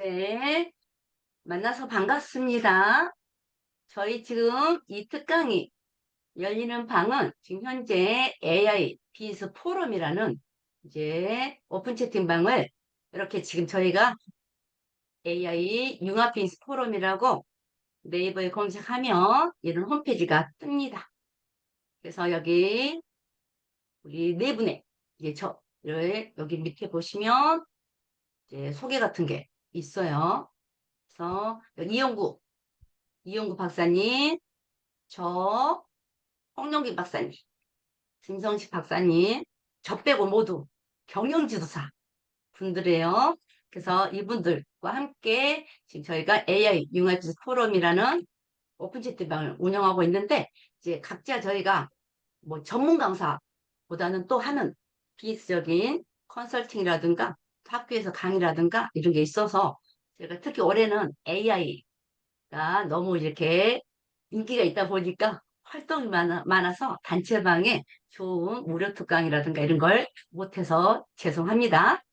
네, 만나서 반갑습니다. 저희 지금 이 특강이 열리는 방은 지금 현재 AI 비즈 포럼이라는 이제 오픈 채팅방을 이렇게 지금 저희가 AI 융합 비즈 포럼이라고 네이버에 검색하면 이런 홈페이지가 뜹니다. 그래서 여기 우리 네 분의 이제 저를 여기 밑에 보시면 이제 소개 같은 게 있어요. 그래서 여기 이용구 박사님, 저 홍영기 박사님, 김성식 박사님, 저 빼고 모두 경영지도사 분들이에요. 그래서 이분들과 함께 지금 저희가 AI 융합지도 포럼이라는 오픈 채팅방을 운영하고 있는데, 이제 각자 저희가 뭐 전문 강사보다는 또 하는 비즈적인 컨설팅이라든가 학교에서 강의라든가 이런 게 있어서 제가 특히 올해는 AI가 너무 이렇게 인기가 있다 보니까 활동이 많아서 단체방에 좋은 무료 특강이라든가 이런 걸 못해서 죄송합니다.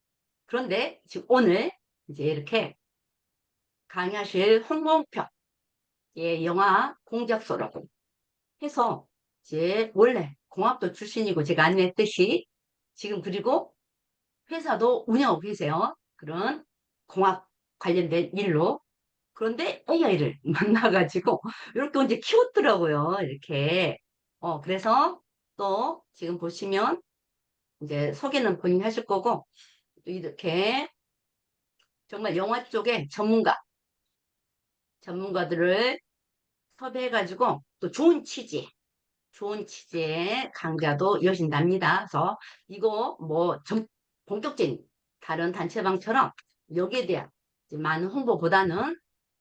그런데 지금 오늘 이제 이렇게 강의하실 홍범표 예, 영화 공작소라고 해서 이제 원래 공학도 출신이고 제가 안내했듯이 지금 그리고 회사도 운영하고 계세요. 그런 공학 관련된 일로. 그런데 AI를 만나가지고 이렇게 이제 키웠더라고요. 이렇게. 그래서 또 지금 보시면 이제 소개는 본인이 하실 거고 또 이렇게 정말 영화 쪽에 전문가들을 섭외해가지고 또 좋은 취지의 강좌도 이어진답니다. 그래서 이거 뭐 본격적인 다른 단체방처럼 여기에 대한 이제 많은 홍보보다는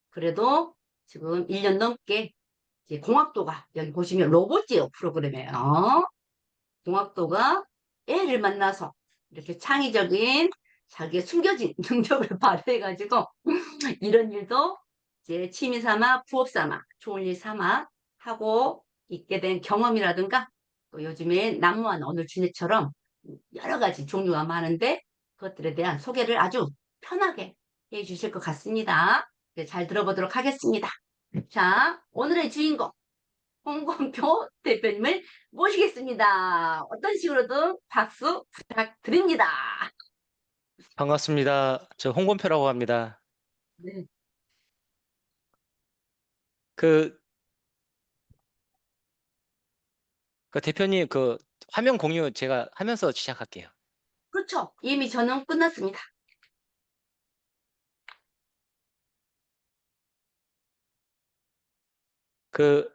그래도 지금 1년 넘게 이제 공학도가 여기 보시면 로봇제어 프로그램이에요. 공학도가 애를 만나서 이렇게 창의적인 자기의 숨겨진 능력을 발휘해가지고 이런 일도 이제 취미 삼아 부업 삼아 좋은 일 삼아 하고 있게 된 경험이라든가 또 요즘에 난무한 오늘 주제처럼 여러 가지 종류가 많은데 그것들에 대한 소개를 아주 편하게 해 주실 것 같습니다. 네, 잘 들어보도록 하겠습니다. 자, 오늘의 주인공 홍건표 대표님을 모시겠습니다. 어떤 식으로든 박수 부탁드립니다. 반갑습니다. 저 홍건표라고 합니다. 네, 그, 그 대표님 화면 공유 제가 하면서 시작할게요. 그렇죠. 이미 저는 끝났습니다. 그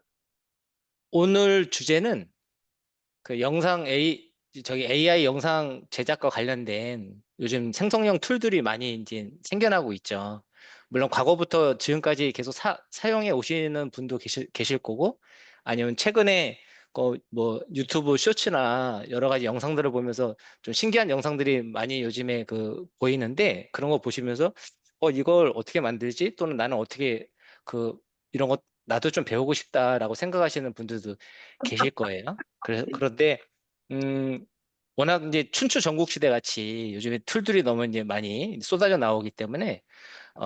오늘 주제는 저기 AI 영상 제작과 관련된 요즘 생성형 툴들이 많이 이제 생겨나고 있죠. 물론 과거부터 지금까지 계속 사용해 오시는 분도 계실 거고, 아니면 최근에 뭐 유튜브 쇼츠나 여러 가지 영상들을 보면서 좀 신기한 영상들이 많이 요즘에 보이는데, 그런 거 보시면서 이걸 어떻게 만들지? 또는 나는 어떻게 그 이런 것 나도 좀 배우고 싶다라고 생각하시는 분들도 계실 거예요. 그런데 음, 워낙 이제 춘추 전국시대 같이 요즘에 툴들이 너무 이제 많이 쏟아져 나오기 때문에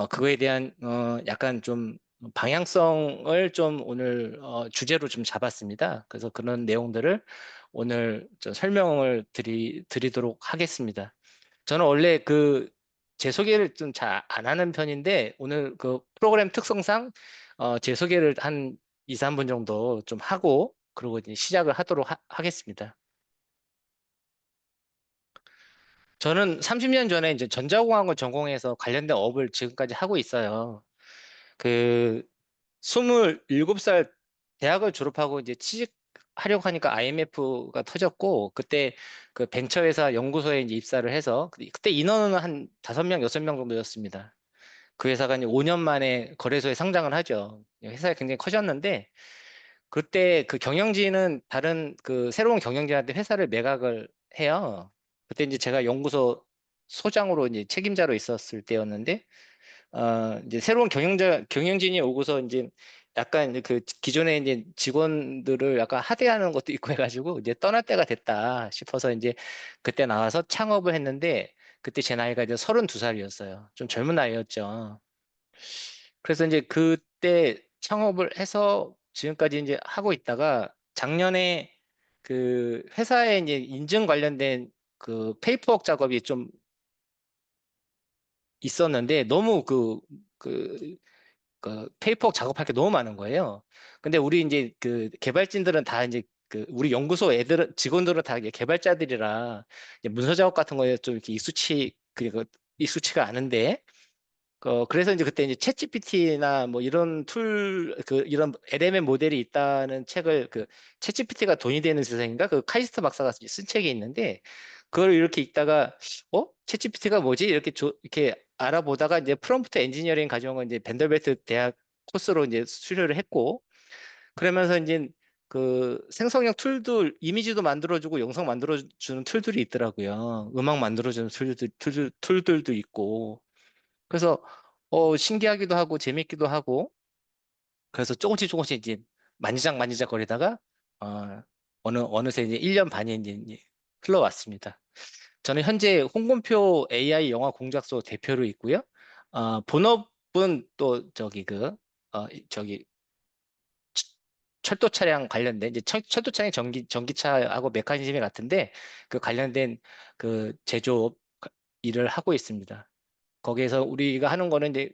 그거에 대한 약간 좀 방향성을 좀 오늘 주제로 좀 잡았습니다. 그래서 그런 내용들을 오늘 설명을 드리도록 하겠습니다. 저는 원래 제 소개를 좀 잘 안 하는 편인데, 오늘 그 프로그램 특성상 제 소개를 한 2, 3분 정도 좀 하고 그리고 이제 시작을 하도록 하겠습니다. 저는 30년 전에 이제 전자공학을 전공해서 관련된 업을 지금까지 하고 있어요. 그 27살 대학을 졸업하고 이제 취직하려고 하니까 IMF가 터졌고, 그때 그 벤처회사 연구소에 이제 입사를 해서 그때 인원은 한 5명, 6명 정도였습니다. 그 회사가 이제 5년 만에 거래소에 상장을 하죠. 회사가 굉장히 커졌는데, 그때 그 경영진은 다른 새로운 경영진한테 회사를 매각을 해요. 그때 이제 제가 연구소 소장으로 이제 책임자로 있었을 때였는데, 이제 새로운 경영진이 오고서 이제 약간 이제 그 기존에 이제 직원들을 약간 하대하는 것도 있고 해가지고 이제 떠날 때가 됐다 싶어서 이제 그때 나와서 창업을 했는데, 그때 제 나이가 이제 32살이었어요. 좀 젊은 나이였죠. 그래서 이제 그때 창업을 해서 지금까지 이제 하고 있다가 작년에 그 회사에 이제 인증 관련된 그 페이퍼워크 작업이 좀 있었는데 너무 그 페이퍼 작업할 게 너무 많은 거예요. 근데 우리 이제 그 개발진들은 다 이제 그 우리 연구소 애들 직원들은 다 이게 개발자들이라 이제 문서 작업 같은 거에 좀 이렇게 익숙치가 않은데 그래서 이제 그때 이제 챗GPT나 뭐 이런 이런 LMM 모델이 있다는 책을 챗GPT가 돈이 되는 세상인가? 그 카이스트 박사가 쓴 책이 있는데 그걸 이렇게 읽다가 챗GPT가 뭐지? 이렇게 알아보다가 이제 프롬프트 엔지니어링 과정을 이제 벤더벨트 대학 코스로 이제 수료를 했고 그러면서 이제 그 생성형 툴들 이미지도 만들어주고 영상 만들어주는 툴들이 있더라고요. 음악 만들어주는 툴들도 있고 그래서 신기하기도 하고 재밌기도 하고 그래서 조금씩 이제 만지작 거리다가 어, 어느새 이제 1년 반이 이제 흘러왔습니다. 저는 현재 홍준표 AI 영화 공작소 대표로 있고요. 본업은 또 저기 철도 차량 관련된 이제 철도 차량 전기차하고 메커니즘이 같은데 그 관련된 그 제조업 일을 하고 있습니다. 거기에서 우리가 하는 거는 이제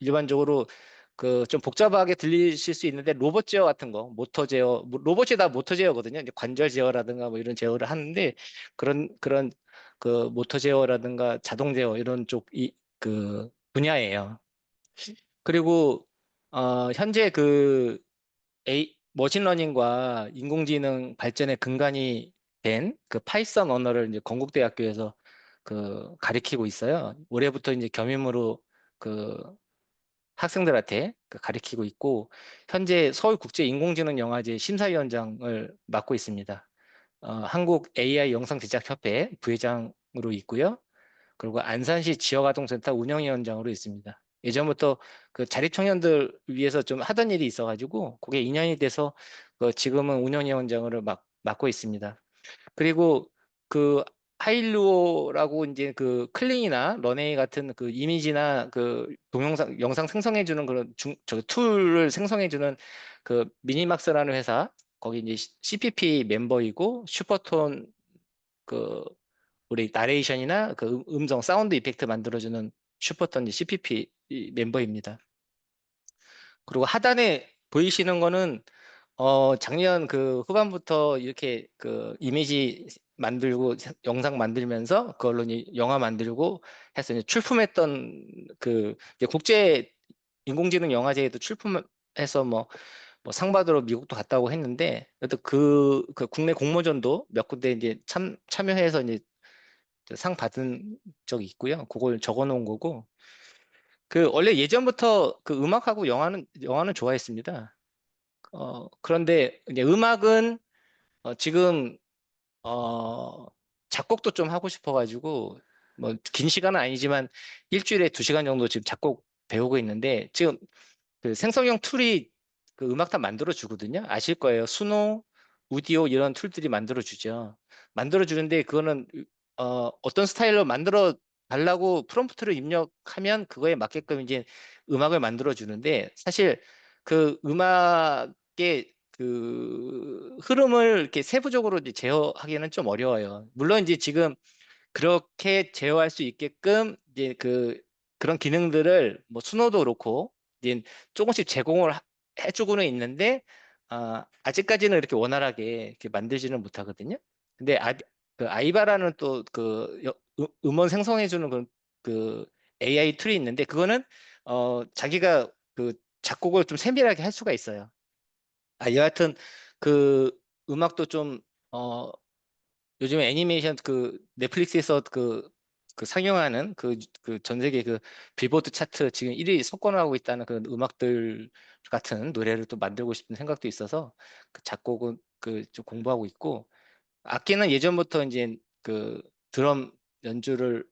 일반적으로 그 좀 복잡하게 들리실 수 있는데 로봇 제어 같은 거, 모터 제어, 로봇이 다 모터 제어거든요. 이제 관절 제어라든가 뭐 이런 제어를 하는데 그런 그 모터 제어라든가 자동 제어 이런 쪽이 그 분야예요. 그리고 현재 그 머신러닝과 인공지능 발전의 근간이 된 그 파이썬 언어를 이제 건국대학교에서 가리키고 있어요. 올해부터 이제 겸임으로 그 학생들한테 가리키고 있고 현재 서울국제인공지능영화제 심사위원장을 맡고 있습니다. 한국 AI 영상제작협회 부회장으로 있고요. 그리고 안산시 지역아동센터 운영위원장으로 있습니다. 예전부터 그 자립청년들 위해서 좀 하던 일이 있어가지고 그게 인연이 돼서 지금은 운영위원장을 맡고 있습니다. 그리고 그 하일루오라고 이제 그 클링이나 런웨이 같은 그 이미지나 그 동영상 영상 생성해주는 그런 저 툴을 생성해주는 그 미니막스라는 회사 거기 이제 CPP 멤버이고 슈퍼톤 그 우리 나레이션이나 그 음성 사운드 이펙트 만들어주는 슈퍼톤 CPP 멤버입니다. 그리고 하단에 보이시는 거는 작년 그 후반부터 이렇게 그 이미지 만들고 영상 만들면서 그걸로 이제 영화 만들고 해서 이제 출품했던 이제 국제 인공지능 영화제에도 출품해서 뭐 상 받으러 미국도 갔다 오고 했는데 그래도 그 국내 공모전도 몇 군데 이제 참여해서 이제 상 받은 적이 있고요. 그걸 적어 놓은 거고 원래 예전부터 그 음악하고 영화는 좋아했습니다. 그런데 이제 음악은 지금 작곡도 좀 하고 싶어가지고 뭐 긴 시간은 아니지만 일주일에 2시간 정도 지금 작곡 배우고 있는데 지금 그 생성형 툴이 그 음악 다 만들어 주거든요. 아실 거예요. 수노, 우디오 이런 툴들이 만들어 주죠. 만들어 주는데 그거는 어떤 스타일로 만들어 달라고 프롬프트를 입력하면 그거에 맞게끔 이제 음악을 만들어 주는데 사실 그 음악의 그 흐름을 이렇게 세부적으로 이제 제어하기는 좀 어려워요. 물론 이제 지금 그렇게 제어할 수 있게끔 이제 그런 기능들을 뭐 수노도 그렇고 이제 조금씩 해주고는 있는데 아직까지는 이렇게 원활하게 이렇게 만들지는 못하거든요. 근데 그 아이바라는 또 음원 생성해주는 그 AI 툴이 있는데 그거는 자기가 그 작곡을 좀 세밀하게 할 수가 있어요. 여하튼 그 음악도 좀 요즘에 애니메이션 넷플릭스에서 상영하는 전 세계 그 빌보드 차트 지금 1위 석권을 하고 있다는 그 음악들 같은 노래를 또 만들고 싶은 생각도 있어서 그 작곡은 좀 공부하고 있고 악기는 예전부터 이제 그 드럼 연습을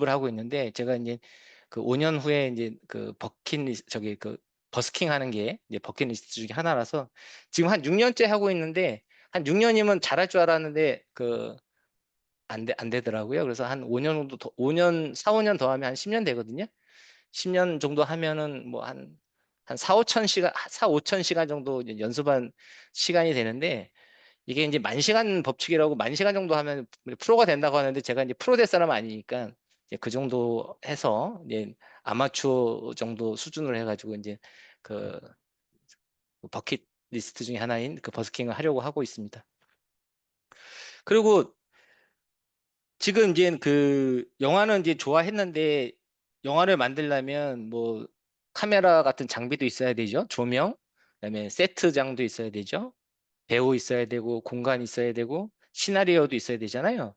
하고 있는데 제가 이제 그 5년 후에 이제 그 버킷리스트 저기 그 버스킹 하는 게 이제 버킷리스트 중에 하나라서 지금 한 6년째 하고 있는데 한 6년이면 잘할 줄 알았는데 안 되더라고요. 그래서 한 5년 정도 더, 5년, 4, 5년 더 하면 한 10년 되거든요. 10년 정도 하면은 뭐 한 4, 5천 시간, 4, 5천 시간 정도 이제 연습한 시간이 되는데 이게 이제 만 시간 법칙이라고 만 시간 정도 하면 프로가 된다고 하는데 제가 이제 프로 될 사람은 아니니까 이제 그 정도 해서 이제 아마추어 정도 수준으로 해가지고 이제 그 버킷 리스트 중에 하나인 그 버스킹을 하려고 하고 있습니다. 그리고 지금 이제 그 영화는 이제 좋아했는데 영화를 만들려면 뭐 카메라 같은 장비도 있어야 되죠. 조명, 그다음에 세트장도 있어야 되죠. 배우 있어야 되고 공간 있어야 되고 시나리오도 있어야 되잖아요.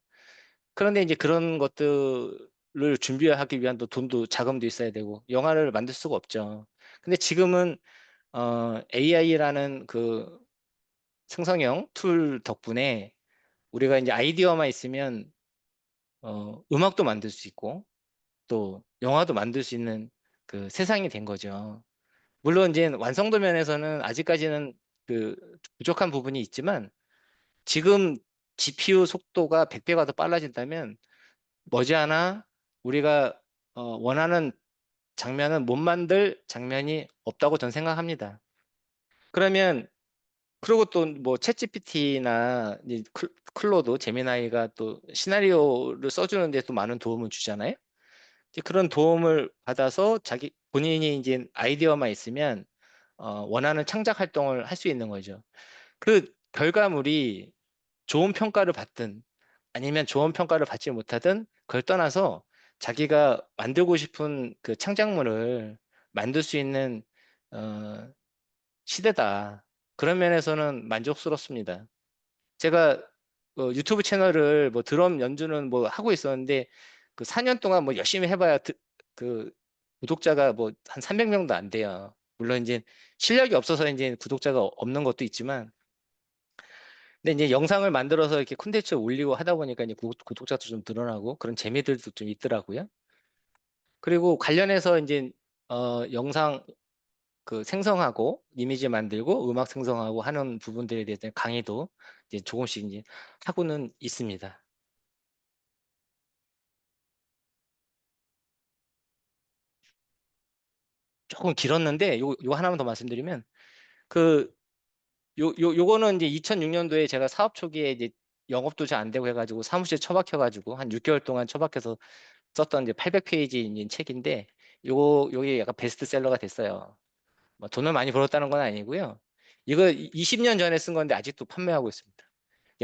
그런데 이제 그런 것들을 준비하기 위한 또 돈도 자금도 있어야 되고 영화를 만들 수가 없죠. 근데 지금은 AI라는 그 생성형 툴 덕분에 우리가 이제 아이디어만 있으면 음악도 만들 수 있고 또 영화도 만들 수 있는 그 세상이 된 거죠. 물론 이제 완성도 면에서는 아직까지는 그 부족한 부분이 있지만 지금 GPU 속도가 100배가 더 빨라진다면 머지않아 우리가 원하는 장면은 못 만들 장면이 없다고 저는 생각합니다. 그러면 그리고 또 뭐 챗GPT나 클로드, 제미나이가 또 시나리오를 써주는데 또 많은 도움을 주잖아요. 이제 그런 도움을 받아서 자기 본인이 이제 아이디어만 있으면 원하는 창작 활동을 할 수 있는 거죠. 그 결과물이 좋은 평가를 받든 아니면 좋은 평가를 받지 못하든 그걸 떠나서 자기가 만들고 싶은 그 창작물을 만들 수 있는 어, 시대다. 그런 면에서는 만족스럽습니다. 제가 유튜브 채널을 뭐 드럼 연주는 뭐 하고 있었는데 그 4년 동안 뭐 열심히 해봐야 그 구독자가 뭐 한 300명도 안 돼요. 물론 이제 실력이 없어서 이제 구독자가 없는 것도 있지만 근데 이제 영상을 만들어서 이렇게 콘텐츠 올리고 하다 보니까 이제 구독자도 좀 늘어나고 그런 재미들도 좀 있더라고요. 그리고 관련해서 이제 영상 그 생성하고 이미지 만들고 음악 생성하고 하는 부분들에 대해서 강의도 이제 조금씩 이제 하고는 있습니다. 조금 길었는데 요 하나만 더 말씀드리면 그 요거는 이제 2006년도에 제가 사업 초기에 이제 영업도 잘 안 되고 해가지고 사무실 처박혀가지고 한 6개월 동안 처박혀서 썼던 이제 800페이지인 책인데 요게 약간 베스트셀러가 됐어요. 뭐 돈을 많이 벌었다는 건 아니고요. 이거 20년 전에 쓴 건데 아직도 판매하고 있습니다.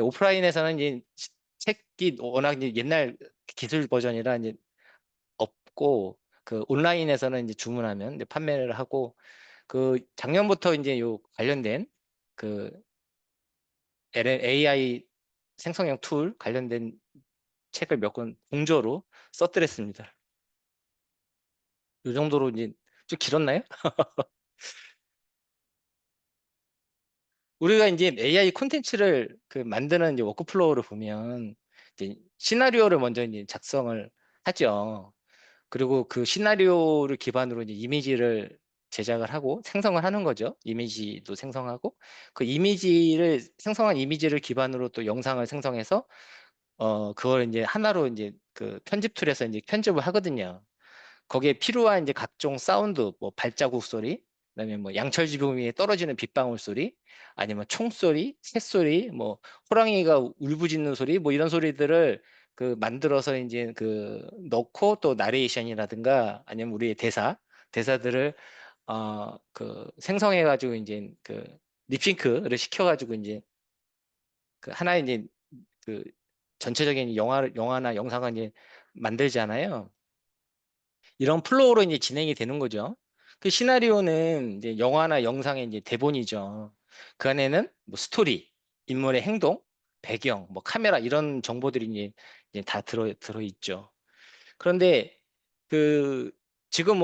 오프라인에서는 이제 책이 워낙 이제 옛날 기술 버전이라 이제 없고 그 온라인에서는 이제 주문하면 이제 판매를 하고 그 작년부터 이제 요 관련된 그 AI 생성형 툴 관련된 책을 몇 권 공저로 써드렸습니다. 요 정도로 이제 좀 길었나요? 우리가 이제 AI 콘텐츠를 그 만드는 이제 워크플로우를 보면 이제 시나리오를 먼저 이제 작성을 하죠. 그리고 그 시나리오를 기반으로 이제 이미지를 제작을 하고 생성을 하는 거죠. 이미지도 생성하고 그 이미지를 생성한 이미지를 기반으로 또 영상을 생성해서 그걸 이제 하나로 이제 그 편집 툴에서 이제 편집을 하거든요. 거기에 필요한 이제 각종 사운드, 뭐 발자국 소리, 그다음에 뭐 양철 지붕 위에 떨어지는 빗방울 소리, 아니면 총소리, 새소리, 뭐 호랑이가 울부짖는 소리, 뭐 이런 소리들을 그 만들어서 이제 그 넣고 또 나레이션이라든가 아니면 우리의 대사들을 그 생성해가지고 이제 그 립싱크를 시켜가지고 이제 그 하나의 이제 그 전체적인 영화나 영상을 이제 만들잖아요. 이런 플로우로 이제 진행이 되는 거죠. 그 시나리오는 이제 영화나 영상의 이제 대본이죠. 그 안에는 뭐 스토리, 인물의 행동, 배경, 뭐 카메라 이런 정보들이 이제 다 들어 있죠. 그런데 그 지금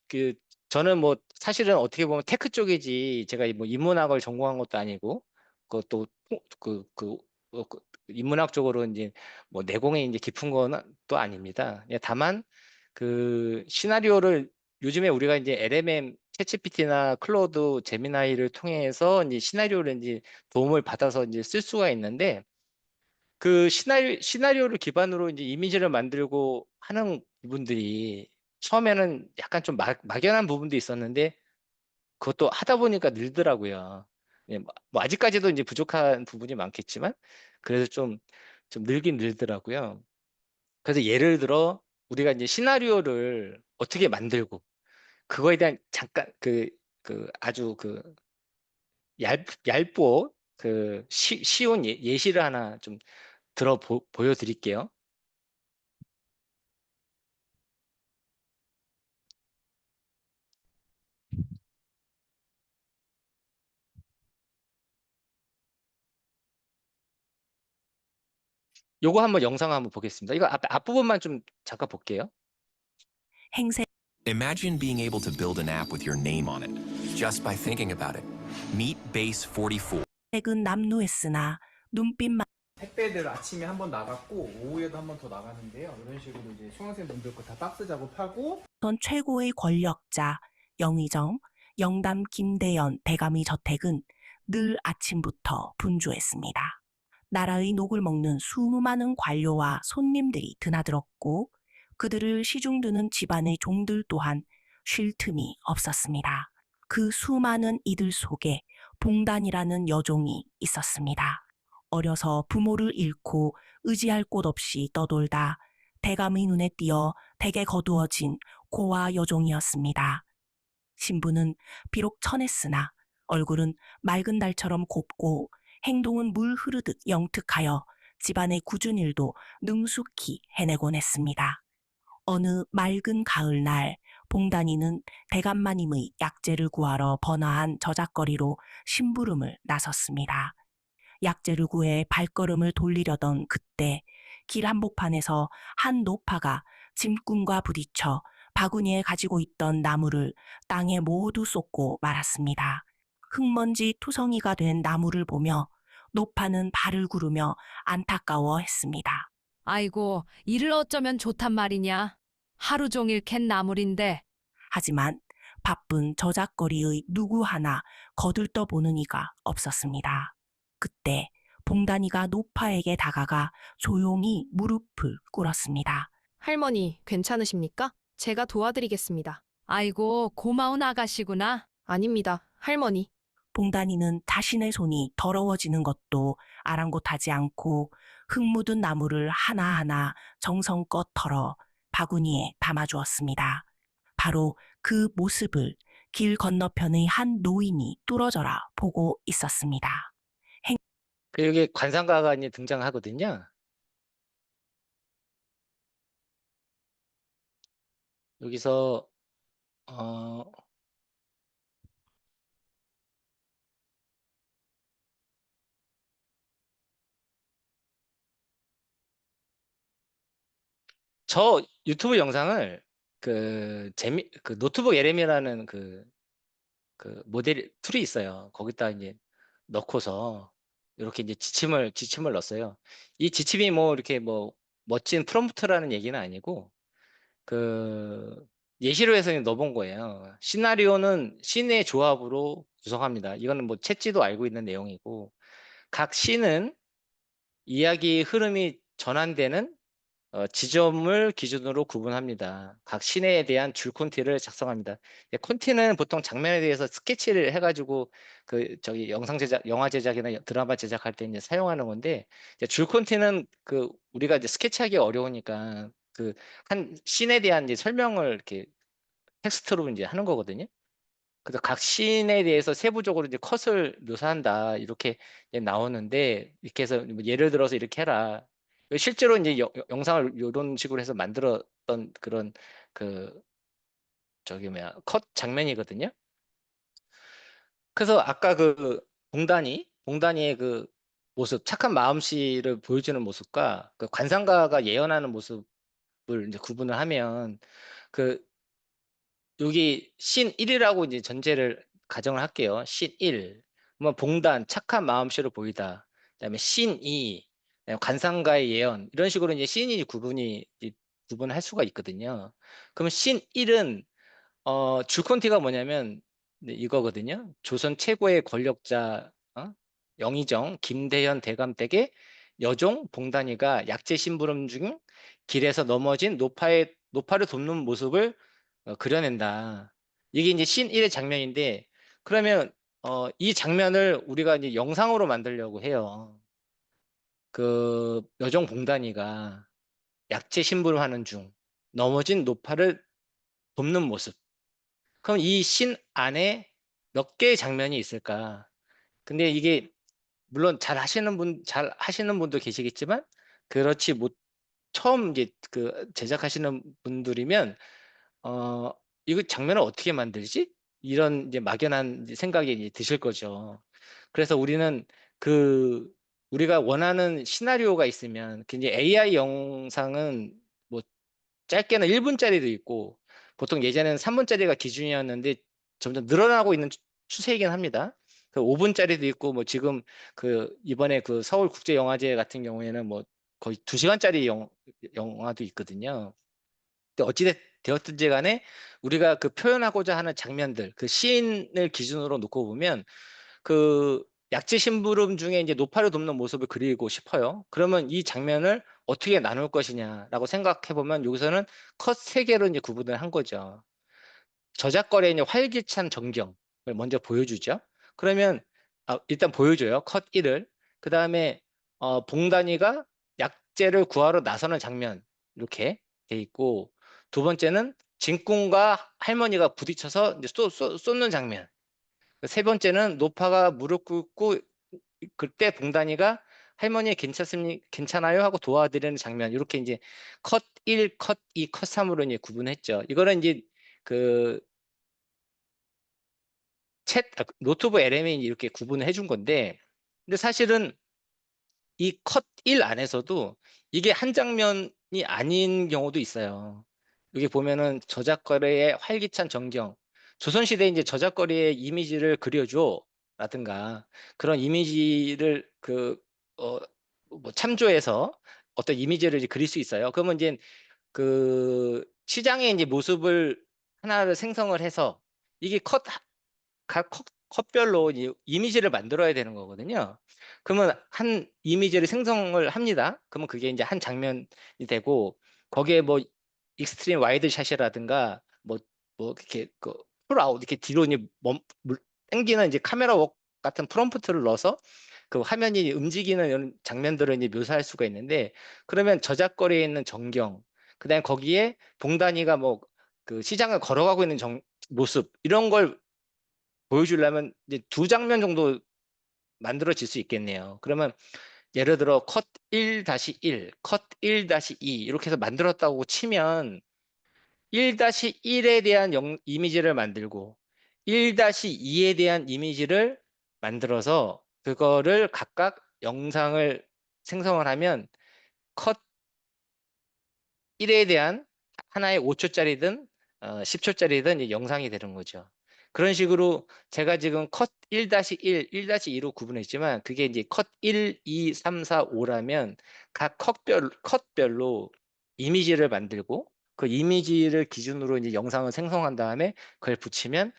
그 저는 뭐 사실은 어떻게 보면 테크 쪽이지 제가 뭐 인문학을 전공한 것도 아니고 그것도 그 인문학 쪽으로 이제 뭐 내공이 이제 깊은 건 또 아닙니다. 다만 그 시나리오를 요즘에 우리가 이제 LMM, 챗GPT나 클로드, 제미나이를 통해서 이제 시나리오를 이제 도움을 받아서 이제 쓸 수가 있는데 그 시나리오를 기반으로 이제 이미지를 만들고 하는 부분들이 처음에는 약간 좀 막연한 부분도 있었는데 그것도 하다 보니까 늘더라고요. 예, 뭐 아직까지도 이제 부족한 부분이 많겠지만 그래도 좀 늘긴 늘더라고요. 그래서 예를 들어 우리가 이제 시나리오를 어떻게 만들고 그거에 대한 잠깐 그 아주 그 얇고 그 쉬운 예시를 하나 좀 보여드릴게요. 요거 한번 영상 한번 보겠습니다. 이거 앞부분만 좀 잠깐 볼게요. 행색 Imagine being able to build an app with your name on it just by thinking about it. Meet Base 44. 은 남루했으나 눈빛만 택배들 아침에 한 번 나갔고 오후에도 한 번 더 나가는데요. 이런 식으로 이제 수강생 분들 거 다 박스 작업하고 전 최고의 권력자 영의정, 영담 김대연 대감의 저택은 늘 아침부터 분주했습니다. 나라의 녹을 먹는 수많은 관료와 손님들이 드나들었고 그들을 시중드는 집안의 종들 또한 쉴 틈이 없었습니다. 그 수많은 이들 속에 봉단이라는 여종이 있었습니다. 어려서 부모를 잃고 의지할 곳 없이 떠돌다 대감의 눈에 띄어 댁에 거두어진 고아 여종이었습니다. 신부는 비록 천했으나 얼굴은 맑은 달처럼 곱고 행동은 물 흐르듯 영특하여 집안의 굳은 일도 능숙히 해내곤 했습니다. 어느 맑은 가을날 봉단이는 대감마님의 약재를 구하러 번화한 저작거리로 심부름을 나섰습니다. 약재를 구해 발걸음을 돌리려던 그때 길 한복판에서 한 노파가 짐꾼과 부딪혀 바구니에 가지고 있던 나무를 땅에 모두 쏟고 말았습니다. 흙먼지 투성이가 된 나무를 보며 노파는 발을 구르며 안타까워했습니다. 아이고, 이를 어쩌면 좋단 말이냐. 하루 종일 캔 나물인데. 하지만 바쁜 저작거리의 누구 하나 거들떠보는 이가 없었습니다. 그때 봉단이가 노파에게 다가가 조용히 무릎을 꿇었습니다. 할머니, 괜찮으십니까? 제가 도와드리겠습니다. 아이고, 고마운 아가씨구나. 아닙니다, 할머니. 봉단이는 자신의 손이 더러워지는 것도 아랑곳하지 않고 흙 묻은 나무를 하나하나 정성껏 털어 바구니에 담아주었습니다. 바로 그 모습을 길 건너편의 한 노인이 뚫어져라 보고 있었습니다. 그 여기 관상가가 이제 등장하거든요. 여기서 어, 저 유튜브 영상을 그 노트북 LM이라는 그 모델 툴이 있어요. 거기다 이제 넣고서 이렇게 이제 지침을 넣었어요. 이 지침이 뭐 이렇게 뭐 멋진 프롬프트라는 얘기는 아니고 그 예시로 해서 넣어본 거예요. 시나리오는 씬의 조합으로 구성합니다. 이거는 뭐 챗지도 알고 있는 내용이고 각 씬은 이야기 흐름이 전환되는 지점을 기준으로 구분합니다. 각 씬에 대한 줄 콘티를 작성합니다. 콘티는 보통 장면에 대해서 스케치를 해가지고 그 저기 영상 제작, 영화 제작이나 드라마 제작할 때 이제 사용하는 건데 이제 줄 콘티는 그 우리가 이제 스케치하기 어려우니까 그 한 씬에 대한 이제 설명을 이렇게 텍스트로 이제 하는 거거든요. 그래서 각 씬에 대해서 세부적으로 이제 컷을 묘사한다 이렇게 이제 나오는데 이렇게 해서 뭐 예를 들어서 이렇게 해라. 실제로 이제 영상을 이런 식으로 해서 만들었던 그런 그 저기 뭐야 컷 장면이거든요. 그래서 아까 그 봉단이의 그 모습, 착한 마음씨를 보여주는 모습과 그 관상가가 예언하는 모습을 이제 구분을 하면 그 여기 신 1이라고 이제 전제를 가정을 할게요. 신 1. 뭐 봉단, 착한 마음씨를 보이다. 그다음에 신 2, 그다음에 관상가의 예언. 이런 식으로 이제 신이 구분할 수가 있거든요. 그럼 신 1은 줄콘티가 뭐냐면 이거거든요. 조선 최고의 권력자 영의정 김대현 대감 댁에 여종 봉단이가 약재 심부름 중 길에서 넘어진 노파를 돕는 모습을 그려낸다. 이게 이제 씬 1의 장면인데, 그러면 이 장면을 우리가 이제 영상으로 만들려고 해요. 그 여종 봉단이가 약재 심부름하는 중 넘어진 노파를 돕는 모습. 그럼 이 씬 안에 몇 개의 장면이 있을까? 근데 이게 물론 잘 하시는 분도 계시겠지만 그렇지 못 처음 이제 그 제작하시는 분들이면 어 이거 장면을 어떻게 만들지? 이런 이제 막연한 이제 생각이 이제 드실 거죠. 그래서 우리는 그 우리가 원하는 시나리오가 있으면 굉장히 AI 영상은 뭐 짧게는 1분짜리도 있고 보통 예전에는 3분짜리가 기준이었는데 점점 늘어나고 있는 추세이긴 합니다. 그 5분짜리도 있고 뭐 지금 그 이번에 그 서울 국제영화제 같은 경우에는 뭐 거의 2시간짜리 영화도 있거든요. 근데 되었든지 간에 우리가 그 표현하고자 하는 장면들, 그 시인을 기준으로 놓고 보면 그 약재 심부름 중에 이제 노파를 돕는 모습을 그리고 싶어요. 그러면 이 장면을 어떻게 나눌 것이냐라고 생각해 보면 여기서는 컷 세 개로 이제 구분을 한 거죠. 저작거리의 이제 활기찬 전경을 먼저 보여주죠. 그러면 일단 보여줘요. 컷 1을. 그 다음에 봉단이가 약재를 구하러 나서는 장면 이렇게 돼 있고 두 번째는 진꾼과 할머니가 부딪혀서 이제 쏟는 장면. 세 번째는 노파가 무릎 꿇고 그때 봉단이가 할머니 괜찮아요? 하고 도와드리는 장면. 이렇게 이제 컷 1, 컷 2, 컷 3으로 이제 구분했죠. 이거는 이제 그 노트북 LM이 이렇게 구분을 해준 건데, 근데 사실은 이 컷 1 안에서도 이게 한 장면이 아닌 경우도 있어요. 여기 보면은 저작거리의 활기찬 전경, 조선시대 이제 저작거리의 이미지를 그려줘 라든가 그런 이미지를 뭐 참조해서 어떤 이미지를 이제 그릴 수 있어요. 그러면 이제 그 시장의 이제 모습을 하나를 생성을 해서 이게 각 컷별로 이미지를 만들어야 되는 거거든요. 그러면 한 이미지를 생성을 합니다. 그러면 그게 이제 한 장면이 되고 거기에 뭐 익스트림 와이드 샷이라든가 뭐 이렇게 그 풀아웃 이렇게 뒤로 이제 당기는 이제 카메라 웍 같은 프롬프트를 넣어서 그 화면이 움직이는 이런 장면들을 이제 묘사할 수가 있는데 그러면 저작거리에 있는 전경, 그다음에 거기에 봉단이가 뭐 그 시장을 걸어가고 있는 모습 이런 걸 보여주려면 이제 두 장면 정도 만들어질 수 있겠네요. 그러면 예를 들어 컷 1-1, 컷 1-2 이렇게 해서 만들었다고 치면 1-1에 대한 이미지를 만들고 1-2에 대한 이미지를 만들어서 그거를 각각 영상을 생성을 하면 컷 1에 대한 하나의 5초짜리든 10초짜리든 영상이 되는 거죠. 그런 식으로 제가 지금 컷 1-1, 1-2로 구분했지만 그게 이제 컷 1, 2, 3, 4, 5라면 각 컷별로 이미지를 만들고 그 이미지를 기준으로 이제 영상을 생성한 다음에 그걸 붙이면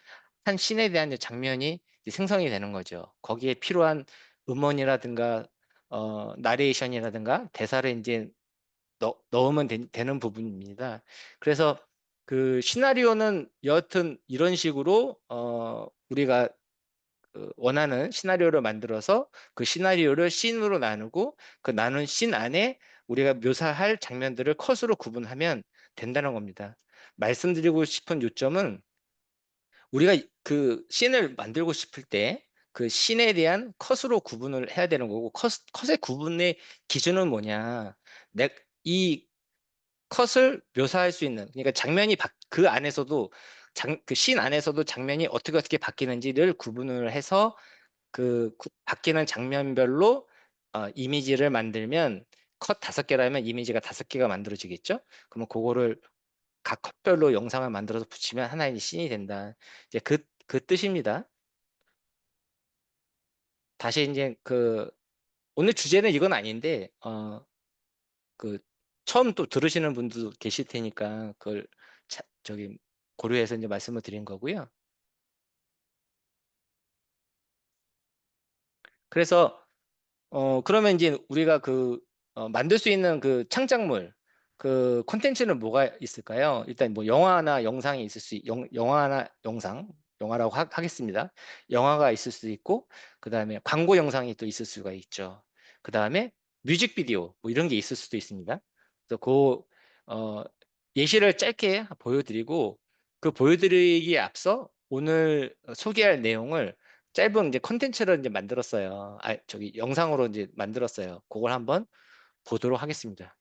한 씬에 대한 이제 장면이 이제 생성이 되는 거죠. 거기에 필요한 음원이라든가 나레이션이라든가 대사를 이제 넣으면 되는 부분입니다. 그래서 그 시나리오는 여하튼 이런 식으로 우리가 그 원하는 시나리오를 만들어서 그 시나리오를 씬으로 나누고 그 나눈 씬 안에 우리가 묘사할 장면들을 컷으로 구분하면 된다는 겁니다. 말씀드리고 싶은 요점은 우리가 그 씬을 만들고 싶을 때 그 씬에 대한 컷으로 구분을 해야 되는 거고 컷의 구분의 기준은 뭐냐? 이 컷을 묘사할 수 있는 그러니까 그 안에서도 그 씬 안에서도 장면이 어떻게 바뀌는지를 구분을 해서 바뀌는 장면별로 이미지를 만들면 컷 5개라면 이미지가 5개가 만들어지겠죠? 그러면 그거를 각 컷별로 영상을 만들어서 붙이면 하나의 씬이 된다. 이제 그 뜻입니다. 다시 이제 오늘 주제는 이건 아닌데 그 처음 또 들으시는 분도 계실 테니까 그걸 저기 고려해서 이제 말씀을 드린 거고요. 그래서 그러면 이제 우리가 만들 수 있는 그 창작물, 그 콘텐츠는 뭐가 있을까요? 일단 뭐 영화나 영상이 있을 영화나 영상, 영화라고 하겠습니다. 영화가 있을 수 있고, 그 다음에 광고 영상이 또 있을 수가 있죠. 그 다음에 뮤직비디오, 뭐 이런 게 있을 수도 있습니다. 그래서 예시를 짧게 보여드리고, 그 보여드리기에 앞서 오늘 소개할 내용을 짧은 이제 컨텐츠를 이제 만들었어요. 저기 영상으로 이제 만들었어요. 그걸 한번 보도록 하겠습니다.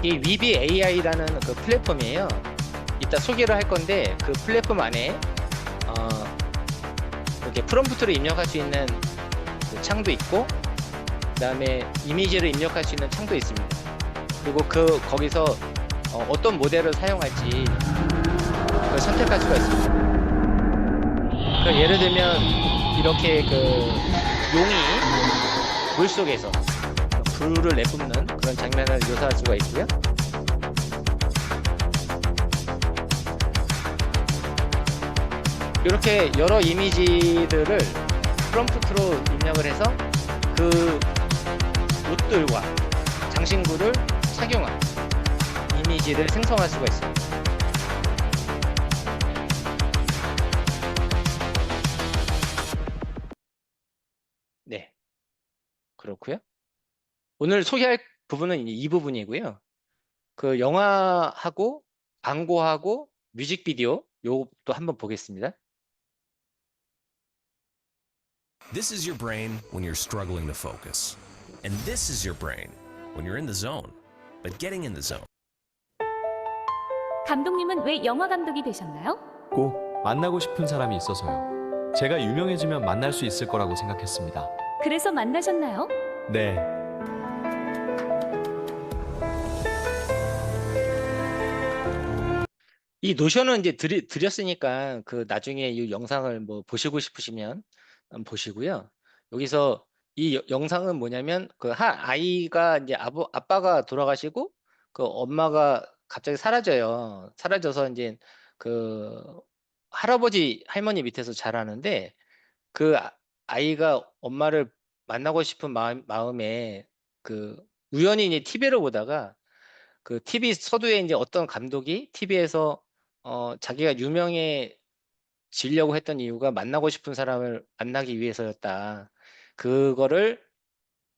이 위비 AI라는 그 플랫폼이에요. 이따 소개를 할 건데 그 플랫폼 안에 이렇게 프롬프트를 입력할 수 있는 그 창도 있고, 그다음에 이미지를 입력할 수 있는 창도 있습니다. 그리고 거기서 어떤 모델을 사용할지 그걸 선택할 수가 있습니다. 예를 들면 이렇게 용이 물속에서 불을 내뿜는 그런 장면을 묘사할 수가 있고요. 이렇게 여러 이미지들을 프롬프트로 입력을 해서 그 옷들과 장신구를 착용한 이미지를 생성할 수가 있습니다. 네, 그렇고요. 오늘 소개할 부분은 이 부분이고요. 그 영화하고 광고하고 뮤직비디오 요것도 한번 보겠습니다. This is your brain when you're struggling to focus. And this is your brain when you're in the zone. But getting in the zone. 감독님은 왜 영화 감독이 되셨나요? 꼭 만나고 싶은 사람이 있어서요. 제가 유명해지면 만날 수 있을 거라고 생각했습니다. 그래서 만나셨나요? 네. 이 노션은 이제 드렸으니까 나중에 이 영상을 뭐 보시고 싶으시면 보시고요. 여기서 이 영상은 뭐냐면 아이가 이제 아빠가 돌아가시고 엄마가 갑자기 사라져요. 사라져서 이제 할아버지 할머니 밑에서 자라는데 아이가 엄마를 만나고 싶은 마음에 우연히 이제 TV를 보다가 TV 서두에 이제 어떤 감독이 TV에서 자기가 유명해지려고 했던 이유가 만나고 싶은 사람을 만나기 위해서였다. 그거를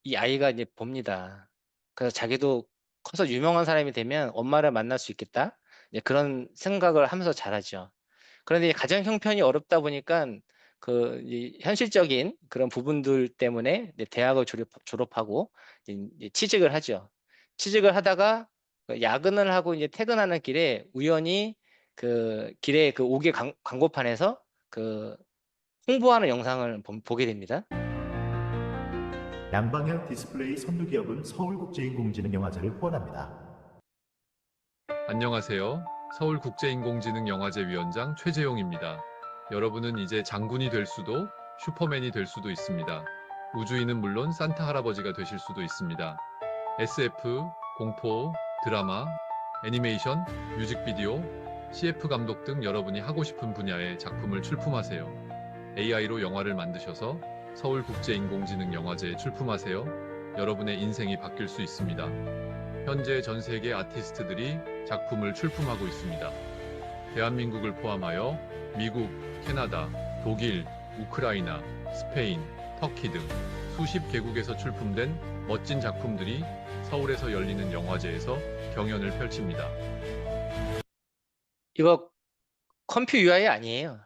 이 아이가 이제 봅니다. 그래서 자기도 커서 유명한 사람이 되면 엄마를 만날 수 있겠다. 이제 그런 생각을 하면서 자라죠. 그런데 가정 형편이 어렵다 보니까 이 현실적인 그런 부분들 때문에 이제 대학을 졸업하고 이제 취직을 하죠. 취직을 하다가 야근을 하고 이제 퇴근하는 길에 우연히 길에 옥외 광고판에서 홍보하는 영상을 보게 됩니다. 양방향 디스플레이 선두기업은 서울국제인공지능영화제를 후원합니다. 안녕하세요. 서울국제인공지능영화제 위원장 최재용입니다. 여러분은 이제 장군이 될 수도 슈퍼맨이 될 수도 있습니다. 우주인은 물론 산타 할아버지가 되실 수도 있습니다. SF, 공포, 드라마, 애니메이션, 뮤직비디오, CF 감독 등 여러분이 하고 싶은 분야의 작품을 출품하세요. AI로 영화를 만드셔서 서울국제인공지능영화제에 출품하세요. 여러분의 인생이 바뀔 수 있습니다. 현재 전 세계 아티스트들이 작품을 출품하고 있습니다. 대한민국을 포함하여 미국, 캐나다, 독일, 우크라이나, 스페인, 터키 등 수십 개국에서 출품된 멋진 작품들이 서울에서 열리는 영화제에서 경연을 펼칩니다. 이거 컴퓨 UI 아니에요.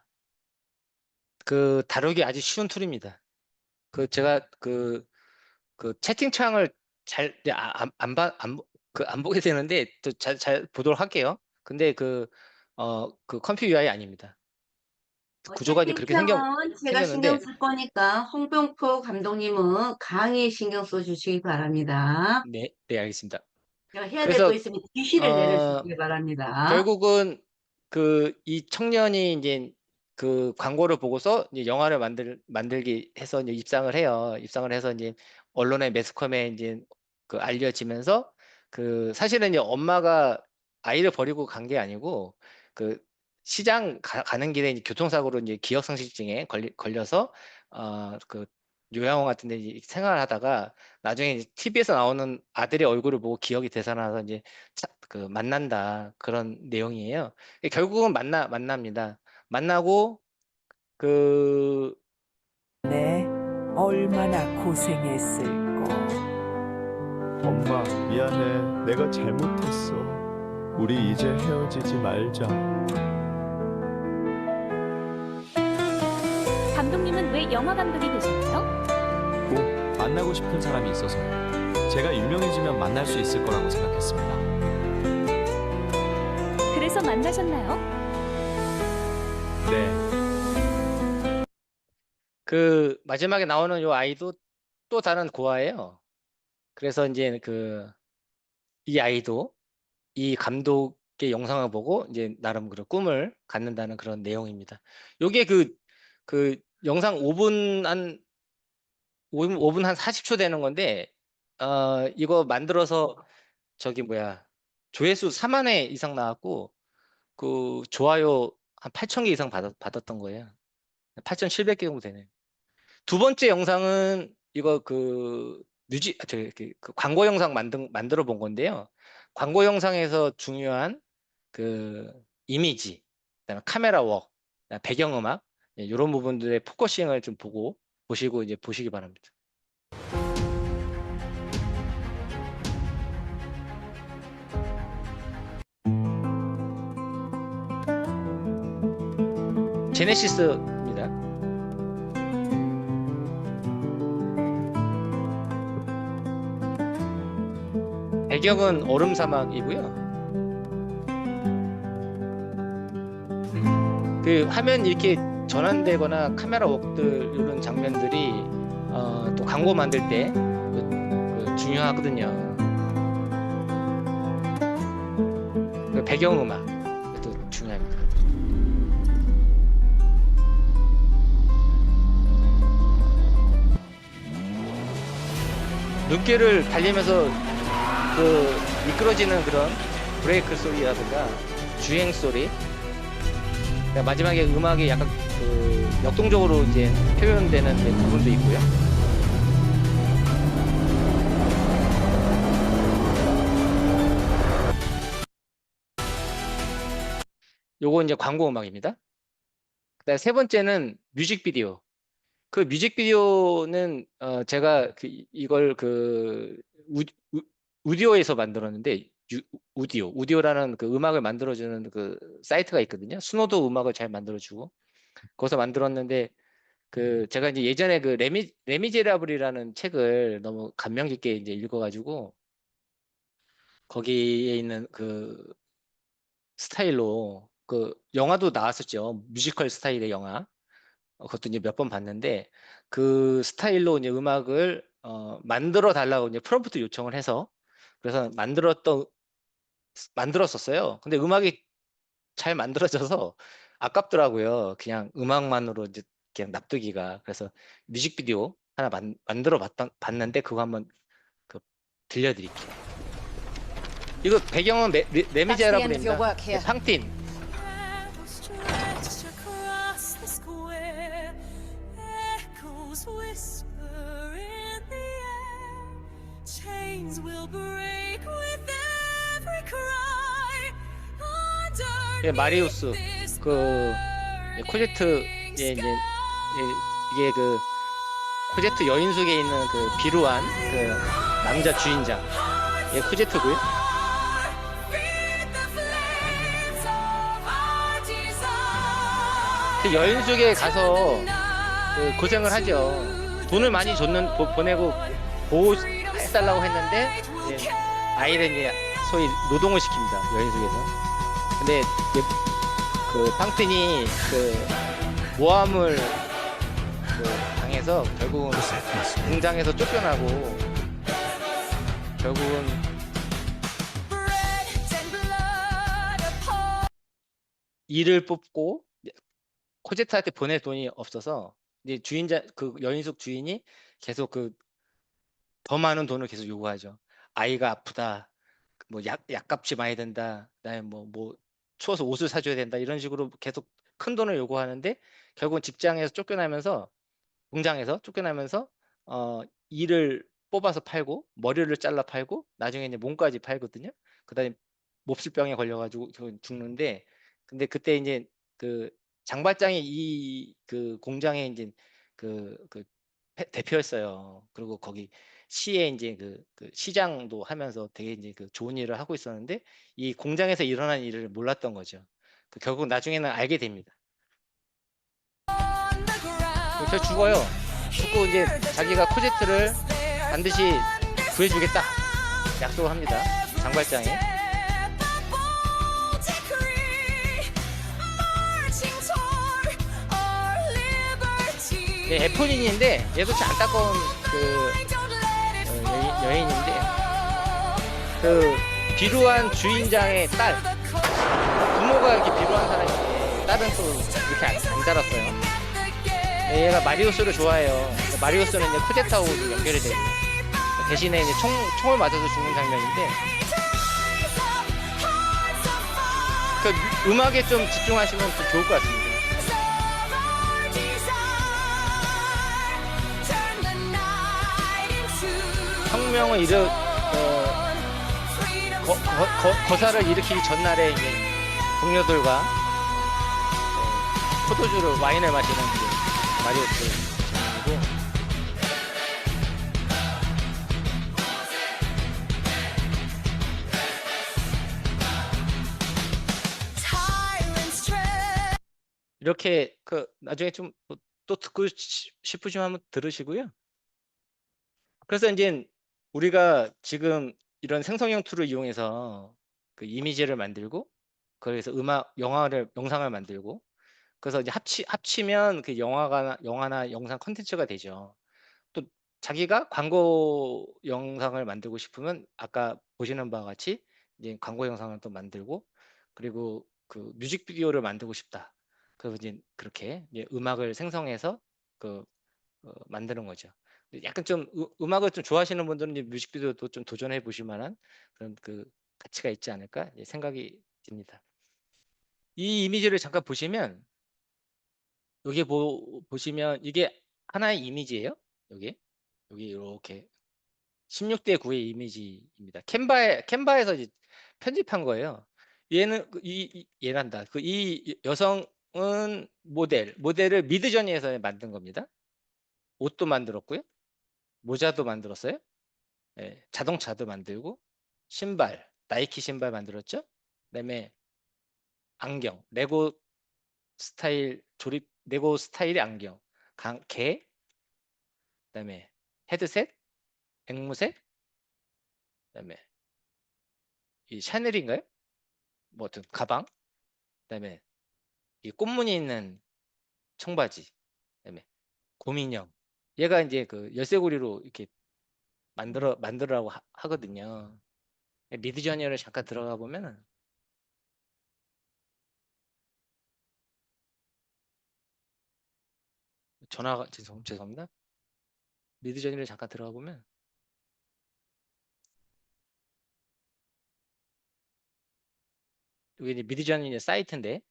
다루기 아주 쉬운 툴입니다. 제가 채팅창을 잘 안 보게 되는데 또 잘 보도록 할게요. 근데 컴퓨 UI 아닙니다. 구조가 이제 그렇게 채팅창은 제가 신경 생겼는데, 쓸 거니까 홍병표 감독님은 강히 신경 써주시기 바랍니다. 네, 알겠습니다. 제가 해야 될 거 그래서 있으면 지시를 내려주시기 바랍니다. 결국은 이 청년이 이제 광고를 보고서 이제 영화를 만들기 해서 이제 입상을 해요. 입상을 해서 이제 언론의 매스컴에 이제 알려지면서 사실은 이제 엄마가 아이를 버리고 간 게 아니고 시장 가는 길에 이제 교통사고로 이제 기억상실증에 걸려서 그 요양원 같은 데 이제 생활하다가 나중에 이제 TV에서 나오는 아들의 얼굴을 보고 기억이 되살아나서 이제 그 만난다 그런 내용이에요. 결국은 만납니다. 만나고 그 네, 얼마나 고생했을까. 엄마, 미안해. 내가 잘못했어. 우리 이제 헤어지지 말자. 감독님은 왜 영화 감독이 되셨나요? 꼭 만나고 싶은 사람이 있어서요. 제가 유명해지면 만날 수 있을 거라고 생각했습니다. 그래서 만나셨나요? 네. 그 마지막에 나오는 요 아이도 또 다른 고아예요. 그래서 이제 이 아이도 이 감독의 영상을 보고 이제 나름 그런 꿈을 갖는다는 그런 내용입니다. 요게 그 영상 5분 한 40초 되는 건데 이거 만들어서 저기 뭐야 조회수 4만 회 이상 나왔고 그 좋아요 한 8천 개 이상 받았던 거예요. 8,700개 정도 되네요. 두 번째 영상은 이거 그 광고 영상 만들어 본 건데요. 광고 영상에서 중요한 그 이미지, 그다음에 카메라 웍, 그다음에 배경음악 이런 부분들의 포커싱을 좀 보시고 이제 보시기 바랍니다. 제네시스입니다. 배경은 얼음 사막이고요. 그 화면 이렇게 전환되거나 카메라 웍들 이런 장면들이 또 광고 만들 때 중요하거든요. 그 배경음악 또 중요합니다. 눈길을 달리면서 그 미끄러지는 그런 브레이크 소리라든가 주행 소리, 마지막에 음악이 약간 그 역동적으로 이제 표현되는 이제 부분도 있고요. 요거 이제 광고 음악입니다. 그다음에 세 번째는 뮤직비디오. 그 뮤직비디오는 제가 이걸 우디오에서 만들었는데 우디오라는 그 음악을 만들어주는 그 사이트가 있거든요. 순호도 음악을 잘 만들어주고 거기서 만들었는데 제가 이제 예전에 그 레미제라블이라는 책을 너무 감명 깊게 이제 읽어가지고 거기에 있는 그 스타일로 그 영화도 나왔었죠. 뮤지컬 스타일의 영화. 그것도 이제 몇 번 봤는데 그 스타일로 이제 음악을 만들어 달라고 이제 프롬프트 요청을 해서 그래서 만들었었어요. 근데 음악이 잘 만들어져서 아깝더라고요. 그냥 음악만으로 이제 그냥 납두기가. 그래서 뮤직비디오 하나 만들어 봤는데 그거 한번 들려드릴게요. 이거 배경은 레미제라블입니다. 팡틴. 예, 마리우스 코제트 이게 그 코제트 여인숙에 있는 그 비루한 그 남자 주인장 코제트고요. 그 여인숙에 가서 고생을 하죠. 돈을 많이 보내고 보호해달라고 했는데 아이를 이제 소위 노동을 시킵니다. 여인숙에서. 근데 그 팡틴이 모함을 당해서 결국은 공장에서 쫓겨나고 결국은 일을 뽑고 코제트한테 보낼 돈이 없어서 이제 여인숙 주인이 계속 더 많은 돈을 계속 요구하죠. 아이가 아프다. 뭐 약값이 많이 든다. 그다음에 뭐 추워서 옷을 사줘야 된다 이런 식으로 계속 큰 돈을 요구하는데 결국은 직장에서 쫓겨나면서 공장에서 쫓겨나면서 이를 뽑아서 팔고 머리를 잘라 팔고 나중에 이제 몸까지 팔거든요. 그다음에 몹쓸병에 걸려가지고 죽는데 근데 그때 이제 그 장발장이 이 그 공장의 이제 그 대표였어요. 그리고 거기 시에 이제 그 시장도 하면서 되게 이제 그 좋은 일을 하고 있었는데 이 공장에서 일어난 일을 몰랐던 거죠. 결국 나중에는 알게 됩니다. 저 죽어요. 죽고 이제 자기가 코제트를 반드시 구해주겠다 약속을 합니다. 장발장이. 네, F1인인데 얘도 참 안타까운 여인인데 그 비루한 주인장의 딸 부모가 이렇게 비루한 사람인데 딸은 또 이렇게 안 자랐어요. 네, 얘가 마리우스를 좋아해요. 마리우스는 이제 코제트하고 연결이 되고 대신에 이제 총을 맞아서 죽는 장면인데 그 음악에 좀 집중하시면 좀 좋을 것 같습니다. 혁명을 거사를 일으키기 전날에 이제 동료들과 포도주를 와인을 마시는 그 마리오스 장면이고 이렇게 그 나중에 좀 또 듣고 싶으시면 한번 들으시고요. 그래서 이제 우리가 지금 이런 생성형 툴을 이용해서 그 이미지를 만들고 그래서 영상을 만들고 그래서 이제 합치면 그 영화나 영상 콘텐츠가 되죠. 또 자기가 광고 영상을 만들고 싶으면 아까 보시는 바와 같이 이제 광고 영상을 또 만들고 그리고 그 뮤직비디오를 만들고 싶다. 그래서 이제 그렇게 이제 음악을 생성해서 만드는 거죠. 약간 좀 음악을 좀 좋아하시는 분들은 이제 뮤직비디오도 좀 도전해 보실 만한 그런 그 가치가 있지 않을까 생각이 듭니다. 이 이미지를 잠깐 보시면 여기 보시면 이게 하나의 이미지예요. 여기 이렇게 16대 9의 이미지입니다. 캔바에서 이제 편집한 거예요. 얘는 얘란다. 이 여성은 모델을 미드저니에서 만든 겁니다. 옷도 만들었고요. 모자도 만들었어요. 예, 자동차도 만들고 신발, 나이키 신발 만들었죠. 그다음에 안경, 레고 스타일의 안경, 개, 그다음에 헤드셋, 앵무새, 그다음에 이 샤넬인가요? 뭐 어떤 가방, 그다음에 이 꽃무늬 있는 청바지, 그다음에 곰인형. 얘가 이제 그 열쇠고리로 이렇게 만들으라고 하거든요. 미드저니를 잠깐 들어가 보면은 전화가 죄송합니다. 미드저니를 잠깐 들어가 보면 여기 이제 미드저니 사이트인데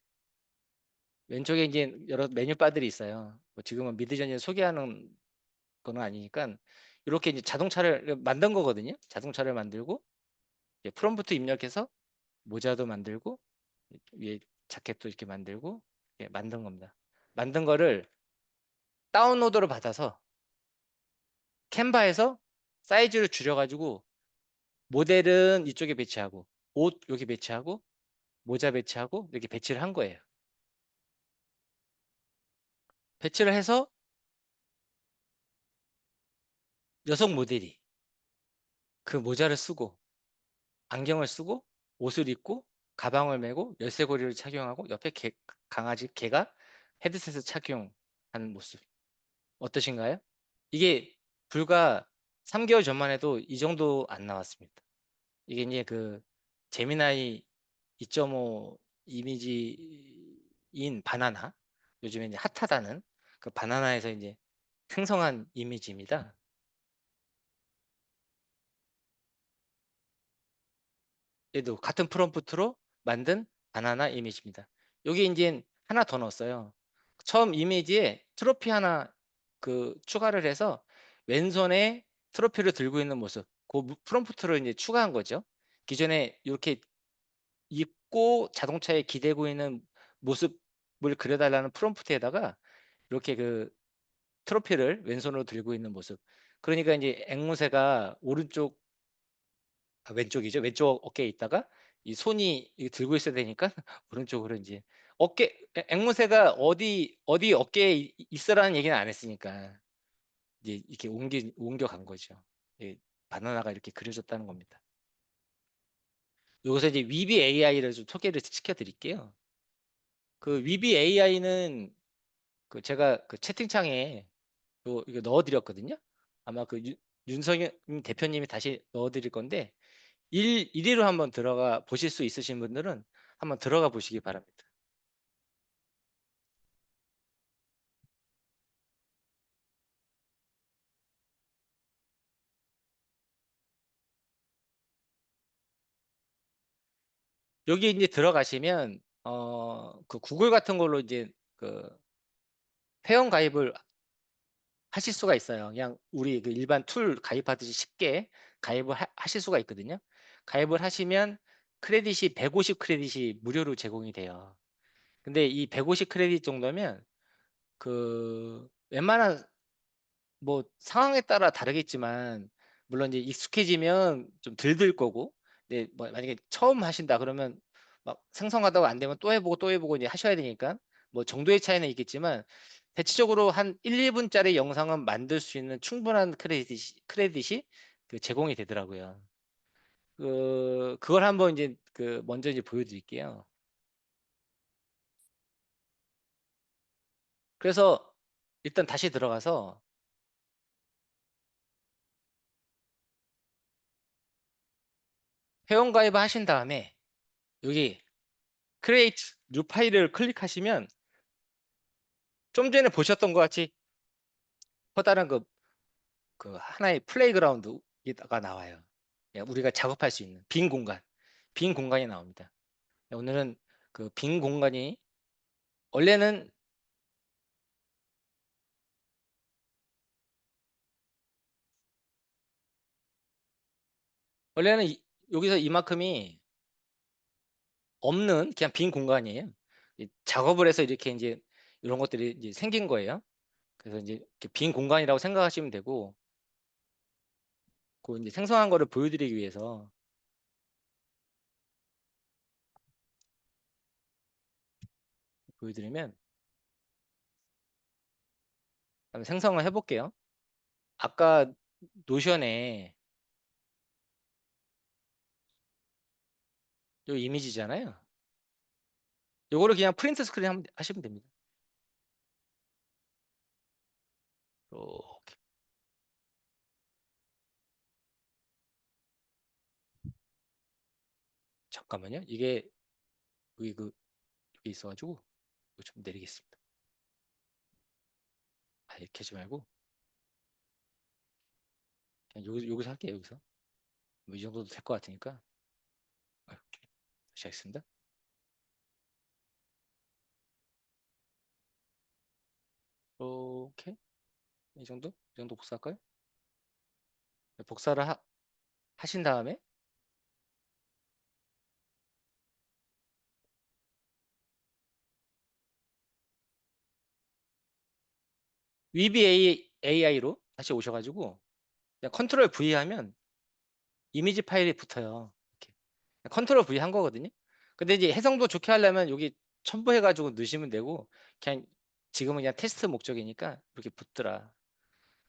왼쪽에 이제 여러 메뉴바들이 있어요. 뭐 지금은 미드저니를 소개하는 건 아니니까 이렇게 이제 자동차를 만든 거거든요. 자동차를 만들고 프롬프트 입력해서 모자도 만들고 위에 자켓도 이렇게 만들고 만든 겁니다. 만든 거를 다운로드를 받아서 캔바에서 사이즈를 줄여가지고 모델은 이쪽에 배치하고 옷 여기 배치하고 모자 배치하고 이렇게 배치를 한 거예요. 배치를 해서 여성 모델이 그 모자를 쓰고 안경을 쓰고 옷을 입고 가방을 메고 열쇠고리를 착용하고 옆에 강아지 개가 헤드셋을 착용한 모습 어떠신가요? 이게 불과 3개월 전만 해도 이 정도 안 나왔습니다. 이게 이제 그 제미나이 2.5 이미지인 바나나 요즘에 이제 핫하다는 그 바나나에서 이제 생성한 이미지입니다. 얘도 같은 프롬프트로 만든 바나나 이미지입니다. 여기 이제 하나 더 넣었어요. 처음 이미지에 트로피 하나 추가를 해서 왼손에 트로피를 들고 있는 모습, 프롬프트를 이제 추가한 거죠. 기존에 이렇게 입고 자동차에 기대고 있는 모습을 그려달라는 프롬프트에다가 이렇게 트로피를 왼손으로 들고 있는 모습. 그러니까 이제 앵무새가 왼쪽이죠. 왼쪽 어깨에 있다가 이 손이 들고 있어야 되니까 오른쪽으로 이제 앵무새가 어디 어깨에 있으라는 얘기는 안 했으니까 이제 이렇게 옮겨간 거죠. 예, 바나나가 이렇게 그려졌다는 겁니다. 여기서 이제 위비 AI를 좀 소개를 시켜드릴게요. 위비 AI는 제가 채팅창에 이거 넣어드렸거든요. 아마 윤석열 대표님이 다시 넣어드릴 건데 일위로 한번 들어가 보실 수 있으신 분들은 한번 들어가 보시기 바랍니다. 여기 이제 들어가시면 구글 같은 걸로 이제 회원 가입을 하실 수가 있어요. 그냥 우리 일반 툴 가입하듯이 쉽게 가입을 하실 수가 있거든요. 가입을 하시면 크레딧이 150 크레딧이 무료로 제공이 돼요. 근데 이 150 크레딧 정도면 웬만한 뭐 상황에 따라 다르겠지만 물론 이제 익숙해지면 좀 덜 들 거고, 근데 뭐 만약에 처음 하신다 그러면 막 생성하다가 안 되면 또 해보고 이제 하셔야 되니까 뭐 정도의 차이는 있겠지만 대체적으로 한 1, 2분짜리 영상은 만들 수 있는 충분한 크레딧이 제공이 되더라고요. 그걸 한번 이제 먼저 이제 보여드릴게요. 그래서 일단 다시 들어가서 회원 가입을 하신 다음에 여기 Create New 파일을 클릭하시면 좀 전에 보셨던 것 같이 커다란 하나의 플레이그라운드가 나와요. 우리가 작업할 수 있는 빈 공간이 나옵니다. 오늘은 빈 공간이 원래는 여기서 이만큼이 없는 그냥 빈 공간이에요. 작업을 해서 이렇게 이제 이런 것들이 이제 생긴 거예요. 그래서 이제 이렇게 빈 공간이라고 생각하시면 되고, 이제 생성한 거를 보여드리기 위해서 보여드리면 한번 생성을 해볼게요. 아까 노션에 요 이미지잖아요. 요거를 그냥 프린트 스크린 하시면 됩니다. 이렇게. 잠깐만요. 이게 여기 여기 있어가지고 이거 좀 내리겠습니다. 이렇게 하지 말고 그냥 여기서 할게요. 여기서 뭐 이 정도도 될 것 같으니까 다시 하겠습니다. 이렇게 이 정도 복사할까요? 복사를 하신 다음에 위비 AI로 다시 오셔가지고 그냥 컨트롤 V 하면 이미지 파일이 붙어요. 이렇게 컨트롤 V 한 거거든요. 근데 이제 해성도 좋게 하려면 여기 첨부해가지고 넣으시면 되고, 그냥 지금은 그냥 테스트 목적이니까 이렇게 붙더라.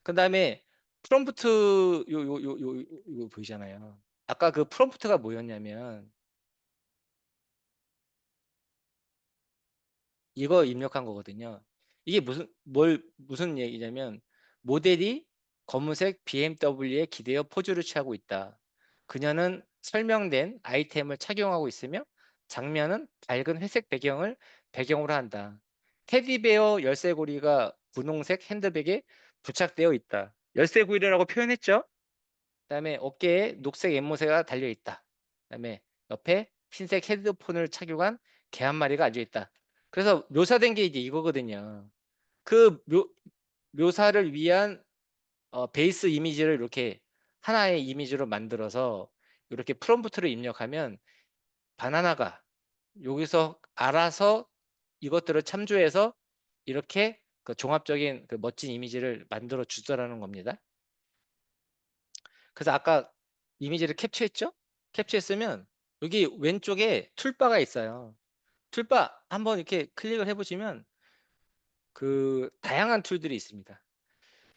그 다음에 프롬프트 요 보이잖아요. 아까 프롬프트가 뭐였냐면 이거 입력한 거거든요. 이게 무슨 얘기냐면 모델이 검은색 BMW에 기대어 포즈를 취하고 있다. 그녀는 설명된 아이템을 착용하고 있으며 장면은 밝은 회색 배경으로 한다. 테디베어 열쇠고리가 분홍색 핸드백에 부착되어 있다. 열쇠고리라고 표현했죠. 그다음에 어깨에 녹색 앵무새가 달려 있다. 그다음에 옆에 흰색 헤드폰을 착용한 개 한 마리가 앉아 있다. 그래서 묘사된 게 이제 이거거든요. 그 묘사를 위한 베이스 이미지를 이렇게 하나의 이미지로 만들어서 이렇게 프롬프트를 입력하면 바나나가 여기서 알아서 이것들을 참조해서 이렇게 그 종합적인 그 멋진 이미지를 만들어 주더라는 겁니다. 그래서 아까 이미지를 캡처했죠? 캡처했으면 여기 왼쪽에 툴바가 있어요. 툴바 한번 이렇게 클릭을 해보시면 그 다양한 툴들이 있습니다.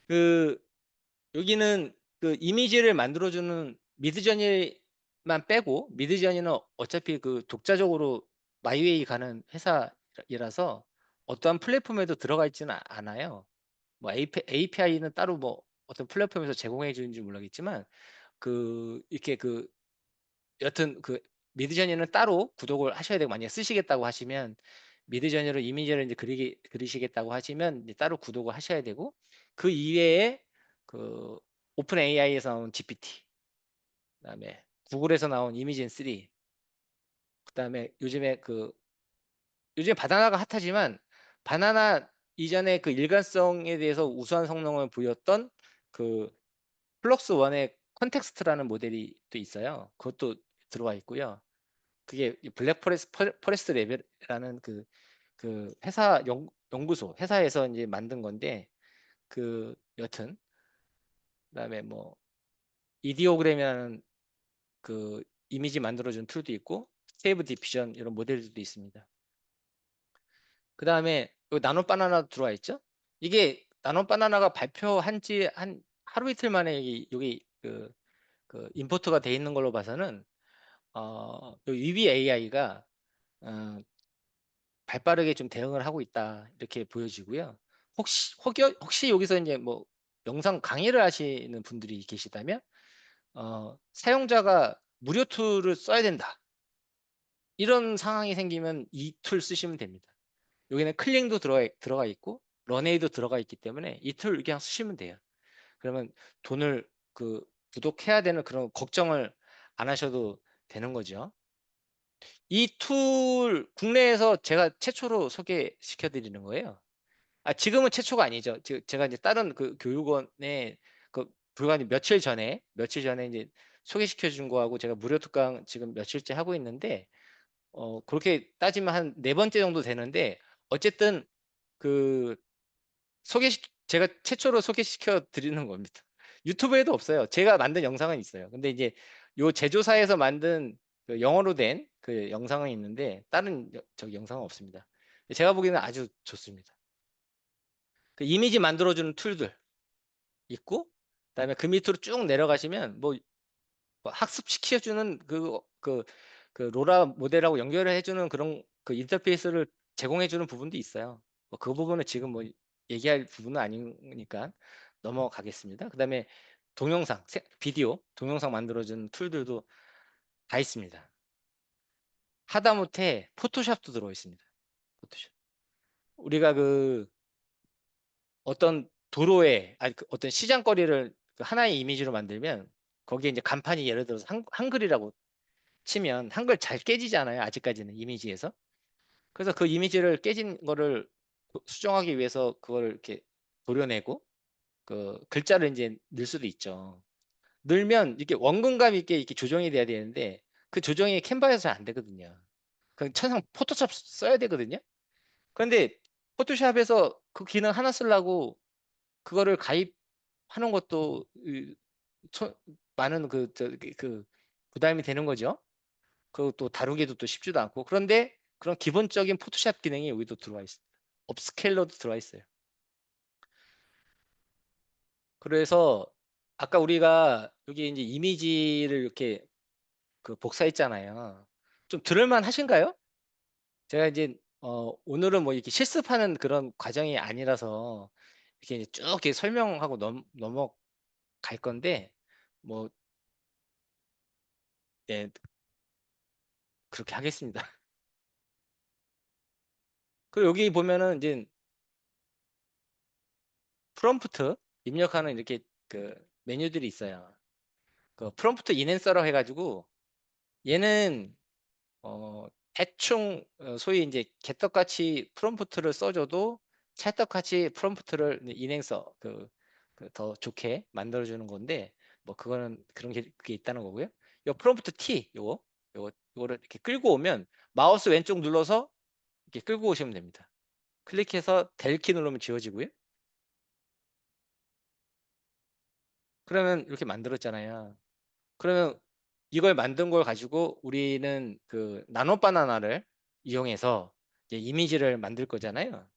그 여기는 그 이미지를 만들어주는 미드저니만 빼고, 미드저니는 어차피 그 독자적으로 마이웨이 가는 회사이라서 어떠한 플랫폼에도 들어가 있지는 않아요. 뭐 API는 따로 뭐 어떤 플랫폼에서 제공해 주는지 모르겠지만 이렇게 여튼 미드저니는 따로 구독을 하셔야 되고, 만약에 쓰시겠다고 하시면 미드저니로 이미지를 이제 그리시겠다고 하시면 이제 따로 구독을 하셔야 되고, 그 이외에 그 오픈 AI에서 나온 GPT, 그다음에 구글에서 나온 이미진 3, 그다음에 요즘에 바나나가 핫하지만 바나나 이전에 그 일관성에 대해서 우수한 성능을 보였던 그 플럭스 1의 컨텍스트라는 모델이 또 있어요. 그것도 들어와 있고요. 그게 블랙 포레스트 랩이라는 그 회사 연구소 회사에서 이제 만든 건데, 여튼 그다음에 뭐 이디오그램이라는 그 이미지 만들어준 툴도 있고, 스테이브 디피전 이런 모델들도 있습니다. 그 다음에 나노 바나나도 들어와 있죠. 이게 나노 바나나가 발표한 지 한 하루 이틀 만에 여기 그 임포트가 돼 있는 걸로 봐서는 위비 AI가 발빠르게 좀 대응을 하고 있다, 이렇게 보여지고요. 혹시 여기서 이제 뭐 영상 강의를 하시는 분들이 계시다면 사용자가 무료 툴을 써야 된다, 이런 상황이 생기면 이 툴 쓰시면 됩니다. 여기는 클링도 들어가 있고 런웨이도 들어가 있기 때문에 이 툴 그냥 쓰시면 돼요. 그러면 돈을 구독해야 되는 그런 걱정을 안 하셔도 되는 거죠. 이 툴 국내에서 제가 최초로 소개시켜 드리는 거예요. 지금은 최초가 아니죠. 제가 이제 다른 그 교육원에 불과 며칠 전에 이제 소개시켜 준 거하고 제가 무료 특강 지금 며칠째 하고 있는데, 그렇게 따지면 한 네 번째 정도 되는데, 어쨌든 그 제가 최초로 소개시켜 드리는 겁니다. 유튜브에도 없어요. 제가 만든 영상은 있어요. 근데 이제 요 제조사에서 만든 그 영어로 된 그 영상은 있는데 다른 영상은 없습니다. 제가 보기에는 아주 좋습니다. 그 이미지 만들어주는 툴들 있고, 그다음에 그 밑으로 쭉 내려가시면 뭐 학습시켜주는 그 로라 모델하고 연결을 해주는 그런 그 인터페이스를 제공해주는 부분도 있어요. 그 부분은 지금 뭐 얘기할 부분은 아니니까 넘어가겠습니다. 그다음에 비디오, 동영상 만들어주는 툴들도 다 있습니다. 하다못해 포토샵도 들어 있습니다. 포토샵. 우리가 어떤 도로에 어떤 시장거리를 하나의 이미지로 만들면 거기에 이제 간판이 예를 들어서 한글이라고 치면 한글 잘 깨지잖아요. 아직까지는 이미지에서. 그래서 그 이미지를 깨진 거를 수정하기 위해서 그걸 이렇게 도려내고 그 글자를 이제 넣을 수도 있죠. 넣으면 이렇게 원근감 있게 이렇게 조정이 돼야 되는데 그 조정이 캔버에서 잘 안 되거든요. 그 천상 포토샵 써야 되거든요. 그런데 포토샵에서 그 기능 하나 쓰려고 그거를 가입하는 것도 많은 부담이 되는 거죠. 그것도 다루기도 또 쉽지도 않고. 그런데 그런 기본적인 포토샵 기능이 여기도 들어와 있습니다. 업스케일러도 들어와 있어요. 그래서 아까 우리가 여기 이제 이미지를 이렇게 복사했잖아요. 좀 들을만 하신가요? 제가 이제 오늘은 뭐 이렇게 실습하는 그런 과정이 아니라서 이렇게 이제 쭉 이렇게 설명하고 넘어갈 건데, 뭐 네, 그렇게 하겠습니다. 그리고 여기 보면은 이제 프롬프트 입력하는 이렇게 그 메뉴들이 있어요. 그 프롬프트 인핸서라고 해가지고 얘는 대충 소위 이제 개떡같이 프롬프트를 써줘도 찰떡같이 프롬프트를 인행서 더 좋게 만들어주는 건데 뭐 그거는 그런 게 그게 있다는 거고요. 요 프롬프트 T 요거를 이렇게 끌고 오면 마우스 왼쪽 눌러서 이렇게 끌고 오시면 됩니다. 클릭해서 델 키 누르면 지워지고요. 그러면 이렇게 만들었잖아요. 그러면 이걸 만든 걸 가지고 우리는 그 나노 바나나를 이용해서 이제 이미지를 만들 거잖아요.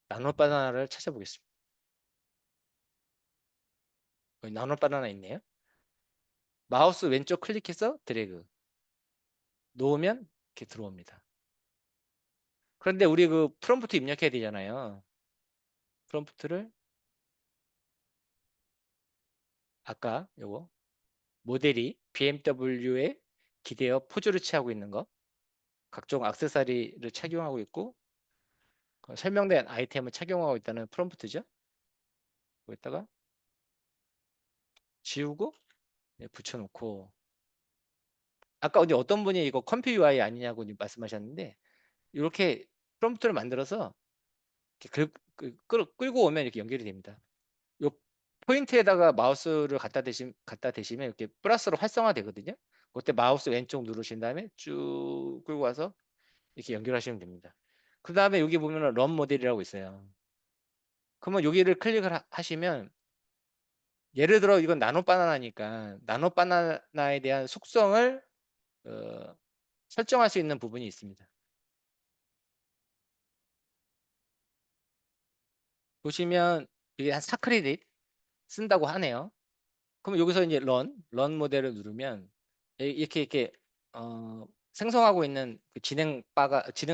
나노 바나나를 찾아보겠습니다. 여기 나노 바나나 있네요. 마우스 왼쪽 클릭해서 드래그 놓으면 이렇게 들어옵니다. 그런데 우리 그 프롬프트 입력해야 되잖아요. 프롬프트를 아까 요거 모델이 BMW에 기대어 포즈를 취하고 있는 거, 각종 액세서리를 착용하고 있고 설명된 아이템을 착용하고 있다는 프롬프트죠. 여기다가 지우고 붙여놓고 아까 어떤 분이 이거 컴퓨 UI 아니냐고 말씀하셨는데 이렇게 프롬프트를 만들어서 이렇게 끌고 오면 이렇게 연결이 됩니다. 요 포인트에다가 마우스를 갖다 대시면 이렇게 플러스로 활성화 되거든요. 그때 마우스 왼쪽 누르신 다음에 쭉 끌고 와서 이렇게 연결하시면 됩니다. 그 다음에 여기 보면은 런 모델이라고 있어요. 그러면 여기를 클릭을 하시면 예를 들어 이건 나노 바나나니까 나노 바나나에 대한 속성을 설정할 수 있는 부분이 있습니다. 보시면 이게 한 4크레딧 쓴다고 하네요. 그럼 여기서 이제 런 모델을 누르면 이렇게 생성하고 있는 그 진행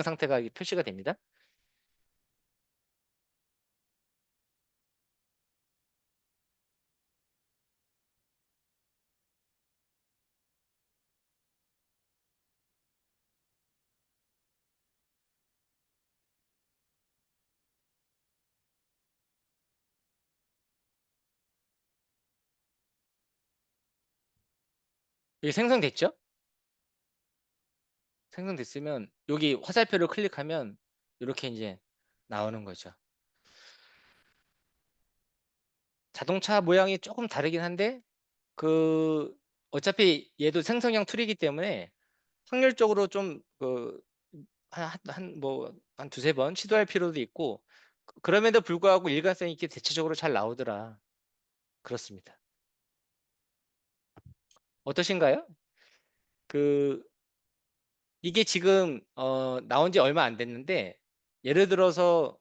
상태가 표시가 됩니다. 여기 생성됐죠? 생성됐으면 여기 화살표를 클릭하면 이렇게 이제 나오는 거죠. 자동차 모양이 조금 다르긴 한데 어차피 얘도 생성형 툴이기 때문에 확률적으로 좀 한 두세 번 시도할 필요도 있고 그럼에도 불구하고 일관성 있게 대체적으로 잘 나오더라. 그렇습니다. 어떠신가요? 이게 지금 나온 지 얼마 안 됐는데 예를 들어서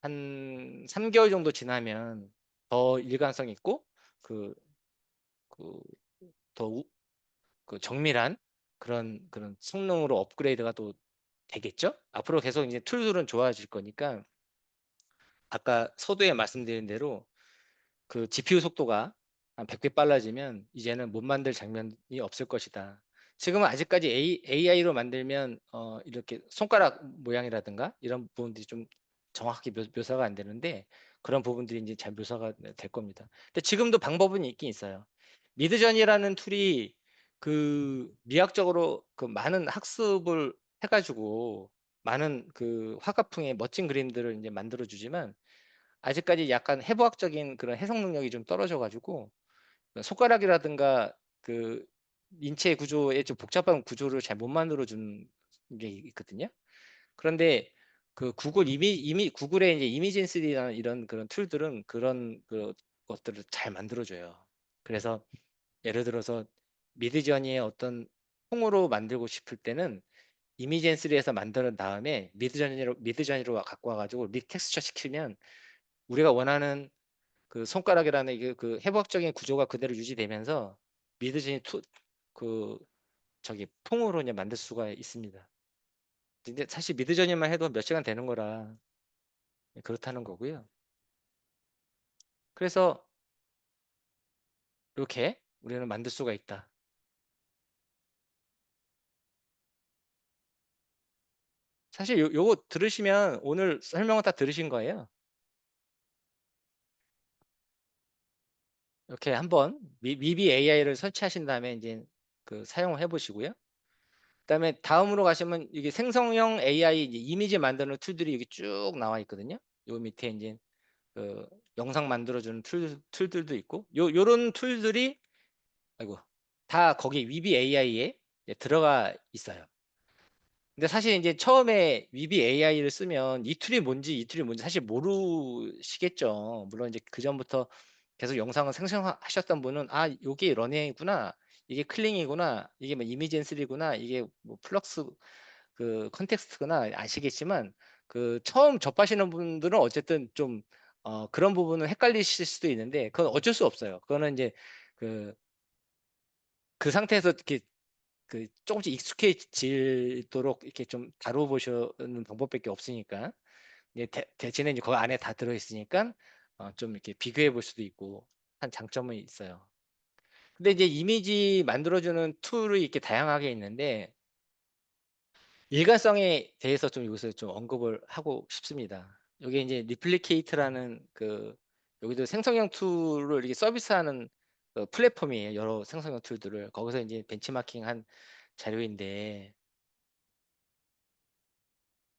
한 3개월 정도 지나면 더 일관성 있고 그, 그, 더 정밀한 그런 성능으로 업그레이드가 또 되겠죠? 앞으로 계속 이제 툴들은 좋아질 거니까 아까 서두에 말씀드린 대로 그 GPU 속도가 한 100배 빨라지면 이제는 못 만들 장면이 없을 것이다. 지금은 아직까지 AI로 만들면 이렇게 손가락 모양이라든가 이런 부분들이 좀 정확하게 묘사가 안 되는데 그런 부분들이 이제 잘 묘사가 될 겁니다. 근데 지금도 방법은 있긴 있어요. 미드전이라는 툴이 미학적으로 많은 학습을 해가지고 많은 화가풍의 멋진 그림들을 이제 만들어 주지만 아직까지 약간 해부학적인 그런 해석 능력이 좀 떨어져 가지고 손가락이라든가 인체 구조의 좀 복잡한 구조를 잘 못 만들어 준 게 있거든요. 그런데 구글의 이제 이미진3라는 이런 그런 툴들은 그런 것들을 잘 만들어 줘요. 그래서 예를 들어서 미드저니의 어떤 통으로 만들고 싶을 때는 이미진3에서 만든 다음에 미드저니로 갖고 와 가지고 리텍스처 시키면 우리가 원하는 손가락이라는 이게 해부학적인 구조가 그대로 유지되면서 미드저니 퐁으로 이제 만들 수가 있습니다. 근데 사실 미드저니만 해도 몇 시간 되는 거라 그렇다는 거고요. 그래서 이렇게 우리는 만들 수가 있다. 사실 요거 들으시면 오늘 설명은 다 들으신 거예요. 이렇게 한번 미비 AI를 설치하신 다음에 이제 그 사용을 해보시고요. 그다음에 다음으로 가시면 이게 생성형 AI 이제 이미지 만드는 툴들이 여기 쭉 나와 있거든요. 요 밑에 이제 그 영상 만들어주는 툴들도 있고, 요런 툴들이 아이고 다 거기 위비 AI에 들어가 있어요. 근데 사실 이제 처음에 위비 AI를 쓰면 이 툴이 뭔지 사실 모르시겠죠. 물론 이제 그 전부터 계속 영상을 생성하셨던 분은 아 요게 러닝이구나, 이게 클링이구나, 이게 뭐 이미지 엔슬이구나, 이게 뭐 플럭스 그 컨텍스트구나 아시겠지만, 그 처음 접하시는 분들은 어쨌든 좀 그런 부분은 헷갈리실 수도 있는데 그건 어쩔 수 없어요. 그거는 이제 그 상태에서 이렇게 그 조금씩 익숙해지도록 이렇게 좀 다뤄보시는 방법밖에 없으니까, 이제 대신에 이제 그 안에 다 들어있으니까 좀 이렇게 비교해 볼 수도 있고 한 장점은 있어요. 근데 이제 이미지 만들어주는 툴이 이렇게 다양하게 있는데 일관성에 대해서 좀 여기서 좀 언급을 하고 싶습니다. 여기 이제 리플리케이트라는 그 여기도 생성형 툴을 이렇게 서비스하는 그 플랫폼이에요. 여러 생성형 툴들을 거기서 이제 벤치마킹한 자료인데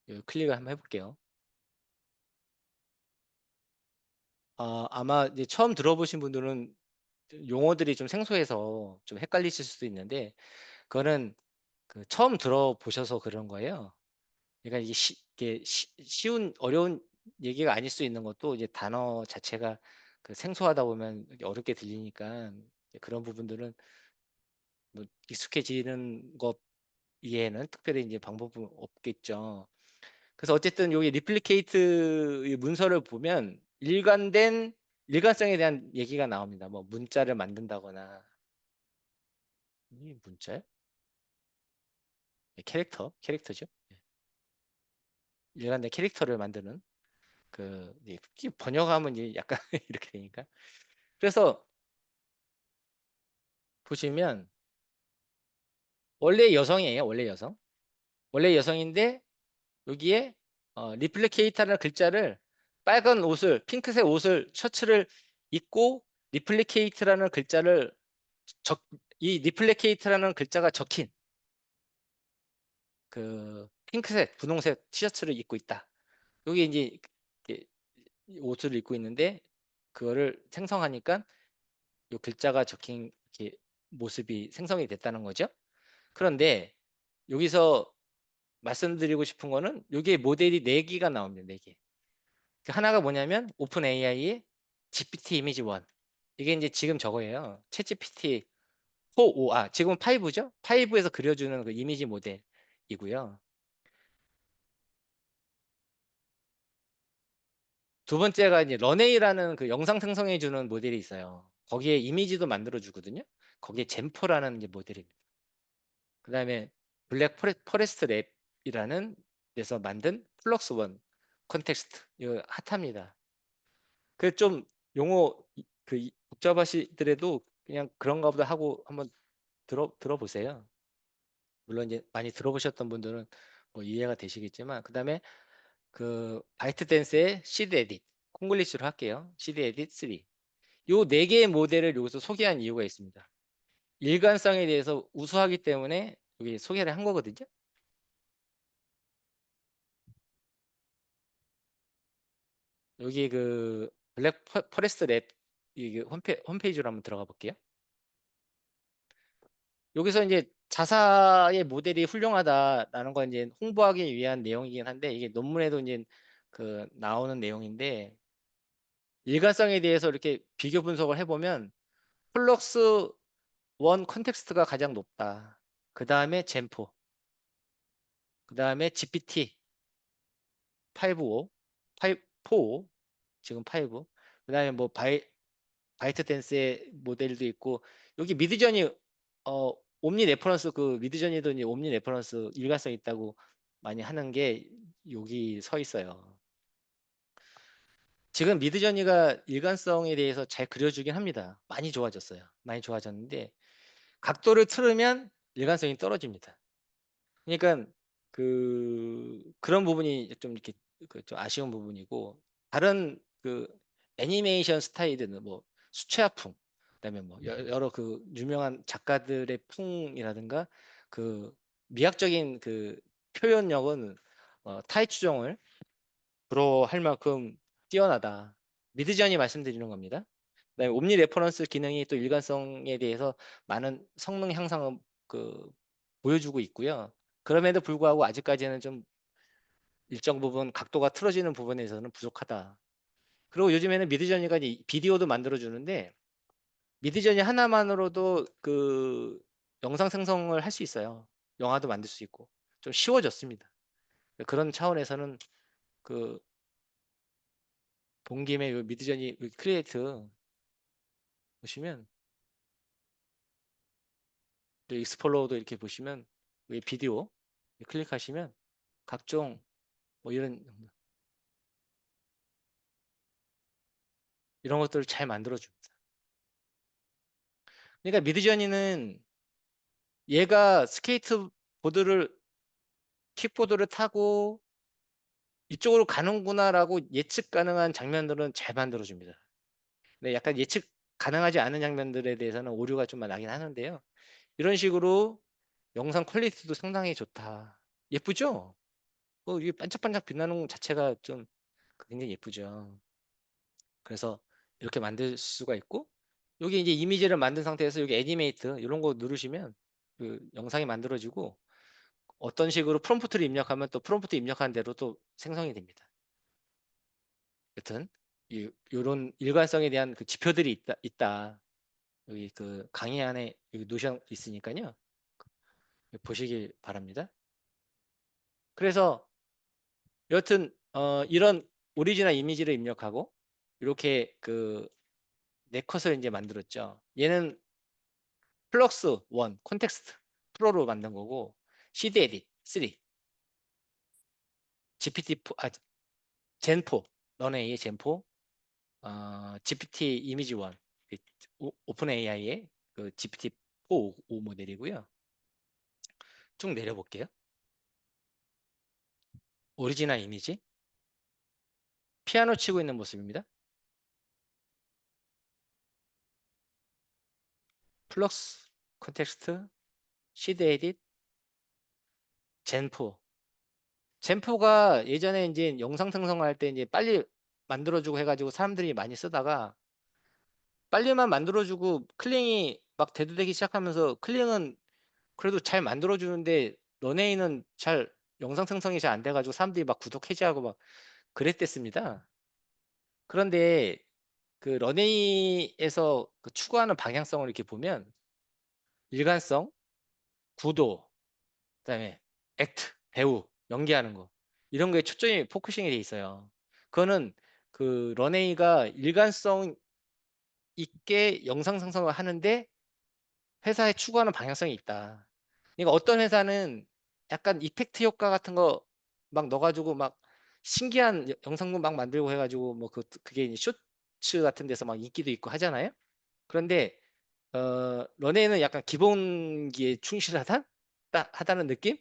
여기 클릭을 한번 해볼게요. 아마 이제 처음 들어보신 분들은 용어들이 좀 생소해서 좀 헷갈리실 수도 있는데 그거는 그 처음 들어보셔서 그런 거예요. 그러니까 이게 쉬운 어려운 얘기가 아닐 수 있는 것도 이제 단어 자체가 그 생소하다 보면 어렵게 들리니까 그런 부분들은 뭐 익숙해지는 것 이외에는 특별히 이제 방법은 없겠죠. 그래서 어쨌든 여기 리플리케이트 문서를 보면 일관성에 대한 얘기가 나옵니다. 뭐 문자를 만든다거나, 이 문자요? 캐릭터죠. 예. 일관된 캐릭터를 만드는 이게 번역하면 이제 약간 이렇게 되니까. 그래서 보시면 원래 여성이에요. 원래 여성인데 여기에 리플리케이터라는 글자를 빨간 옷을 핑크색 옷을 셔츠를 입고 리플리케이트라는 글자를 이 리플리케이트라는 글자가 적힌 그 핑크색 분홍색 티셔츠를 입고 있다. 여기 이제 이렇게 옷을 입고 있는데 그거를 생성하니까 이 글자가 적힌 이렇게 모습이 생성이 됐다는 거죠. 그런데 여기서 말씀드리고 싶은 거는 여기에 모델이 4개가 나옵니다. 4개. 그 하나가 뭐냐면 오픈 AI의 GPT 이미지 1. 이게 이제 지금 저거예요. 챗 GPT 4, 지금 5죠? 5에서 그려주는 그 이미지 모델이고요. 두 번째가 이제 런웨이라는 그 영상 생성해주는 모델이 있어요. 거기에 이미지도 만들어주거든요. 거기에 젠포라는 이제 모델입니다. 그 다음에 블랙 포레스트 랩이라는 데서 만든 플럭스 원 컨텍스트. 이거 핫합니다. 그 좀 용어 복잡하시더라도 그냥 그런가 보다 하고 한번 들어보세요. 물론 이제 많이 들어보셨던 분들은 뭐 이해가 되시겠지만, 그 다음에 그 바이트댄스의 시드 에딧, 콩글리시로 할게요. 시드 에딧 3. 요 4개의 모델을 여기서 소개한 이유가 있습니다. 일관성에 대해서 우수하기 때문에 여기 소개를 한 거거든요. 여기 그 블랙 포레스트 랩 이 홈페이지로 한번 들어가 볼게요. 여기서 이제 자사의 모델이 훌륭하다라는 건 이제 홍보하기 위한 내용이긴 한데 이게 논문에도 이제 그 나오는 내용인데, 일관성에 대해서 이렇게 비교 분석을 해보면 플럭스 원 컨텍스트가 가장 높다. 그 다음에 젠포, 그 다음에 GPT 5.5, 4, 지금 5, 그 다음에 뭐 바이트 댄스의 모델도 있고, 여기 미드저니 옴니 레퍼런스, 그 미드저니도 이제 옴니 레퍼런스 일관성 있다고 많이 하는 게 여기 서 있어요. 지금 미드저니가 일관성에 대해서 잘 그려주긴 합니다. 많이 좋아졌어요. 많이 좋아졌는데 각도를 틀으면 일관성이 떨어집니다. 그러니까 그런 부분이 좀 이렇게 좀 아쉬운 부분이고, 다른 그 애니메이션 스타일은 뭐 수채화풍, 그다음에 뭐 여러 그 유명한 작가들의 풍이라든가 그 미학적인 그 표현력은 타이추종을 부러워할 만큼 뛰어나다. 미드전이 말씀드리는 겁니다. 그다음에 옴니 레퍼런스 기능이 또 일관성에 대해서 많은 성능 향상을 그 보여주고 있고요. 그럼에도 불구하고 아직까지는 좀 일정 부분 각도가 틀어지는 부분에서는 부족하다. 그리고 요즘에는 미드저니가 이제 비디오도 만들어 주는데 미드저니 하나만으로도 그 영상 생성을 할 수 있어요. 영화도 만들 수 있고 좀 쉬워졌습니다. 그런 차원에서는 그 본 김에 요 미드저니 크리에이트 보시면 익스플로러도 이렇게 보시면 여기 비디오 클릭하시면 각종 뭐 이런 것들을 잘 만들어 줍니다. 그러니까 미드저니는 얘가 스케이트보드를 킥보드를 타고 이쪽으로 가는구나라고 예측 가능한 장면들은 잘 만들어 줍니다. 근데 약간 예측 가능하지 않은 장면들에 대해서는 오류가 좀 나긴 하는데요. 이런 식으로 영상 퀄리티도 상당히 좋다. 예쁘죠? 이게 반짝반짝 빛나는 것 자체가 좀 굉장히 예쁘죠. 그래서 이렇게 만들 수가 있고 여기 이제 이미지를 만든 상태에서 여기 애니메이트 이런 거 누르시면 그 영상이 만들어지고 어떤 식으로 프롬프트를 입력하면 또 프롬프트 입력한 대로 또 생성이 됩니다. 여튼 이런 일관성에 대한 그 지표들이 있다. 여기 그 강의 안에 여기 노션 있으니까요. 보시길 바랍니다. 그래서 여튼 이런 오리지널 이미지를 입력하고 이렇게 그 네컷을 이제 만들었죠. 얘는 플럭스 1 콘텍스트 프로로 만든 거고 CD 에딧 3 GPT4 젠4 런웨이의 젠4 GPT 이미지 1 오픈 AI의 그 GPT-4 5 모델이고요. 쭉 내려볼게요. 오리지널 이미지 피아노 치고 있는 모습입니다. 플럭스 콘텍스트 시드 에딧 젠4 젠4가 예전에 이제 영상 생성할 때 이제 빨리 만들어주고 해가지고 사람들이 많이 쓰다가 빨리만 만들어주고 클링이 막 대두되기 시작하면서 클링은 그래도 잘 만들어주는데 런웨이는 잘 영상 생성이 잘 안 돼가지고 사람들이 막 구독 해지하고 막 그랬댔습니다. 그런데 그 런웨이에서 그 추구하는 방향성을 이렇게 보면 일관성, 구도, 그다음에 액트, 배우, 연기하는 거 이런 거에 초점이 포커싱이 돼 있어요. 그거는 그 런웨이가 일관성 있게 영상 생성을 하는데 회사에 추구하는 방향성이 있다. 그러니까 어떤 회사는 약간 이펙트 효과 같은 거 막 넣어가지고 막 신기한 영상도 막 만들고 해가지고 뭐 그게 이제 쇼츠 같은 데서 막 인기도 있고 하잖아요. 그런데 런웨이는 약간 기본기에 하다는 느낌?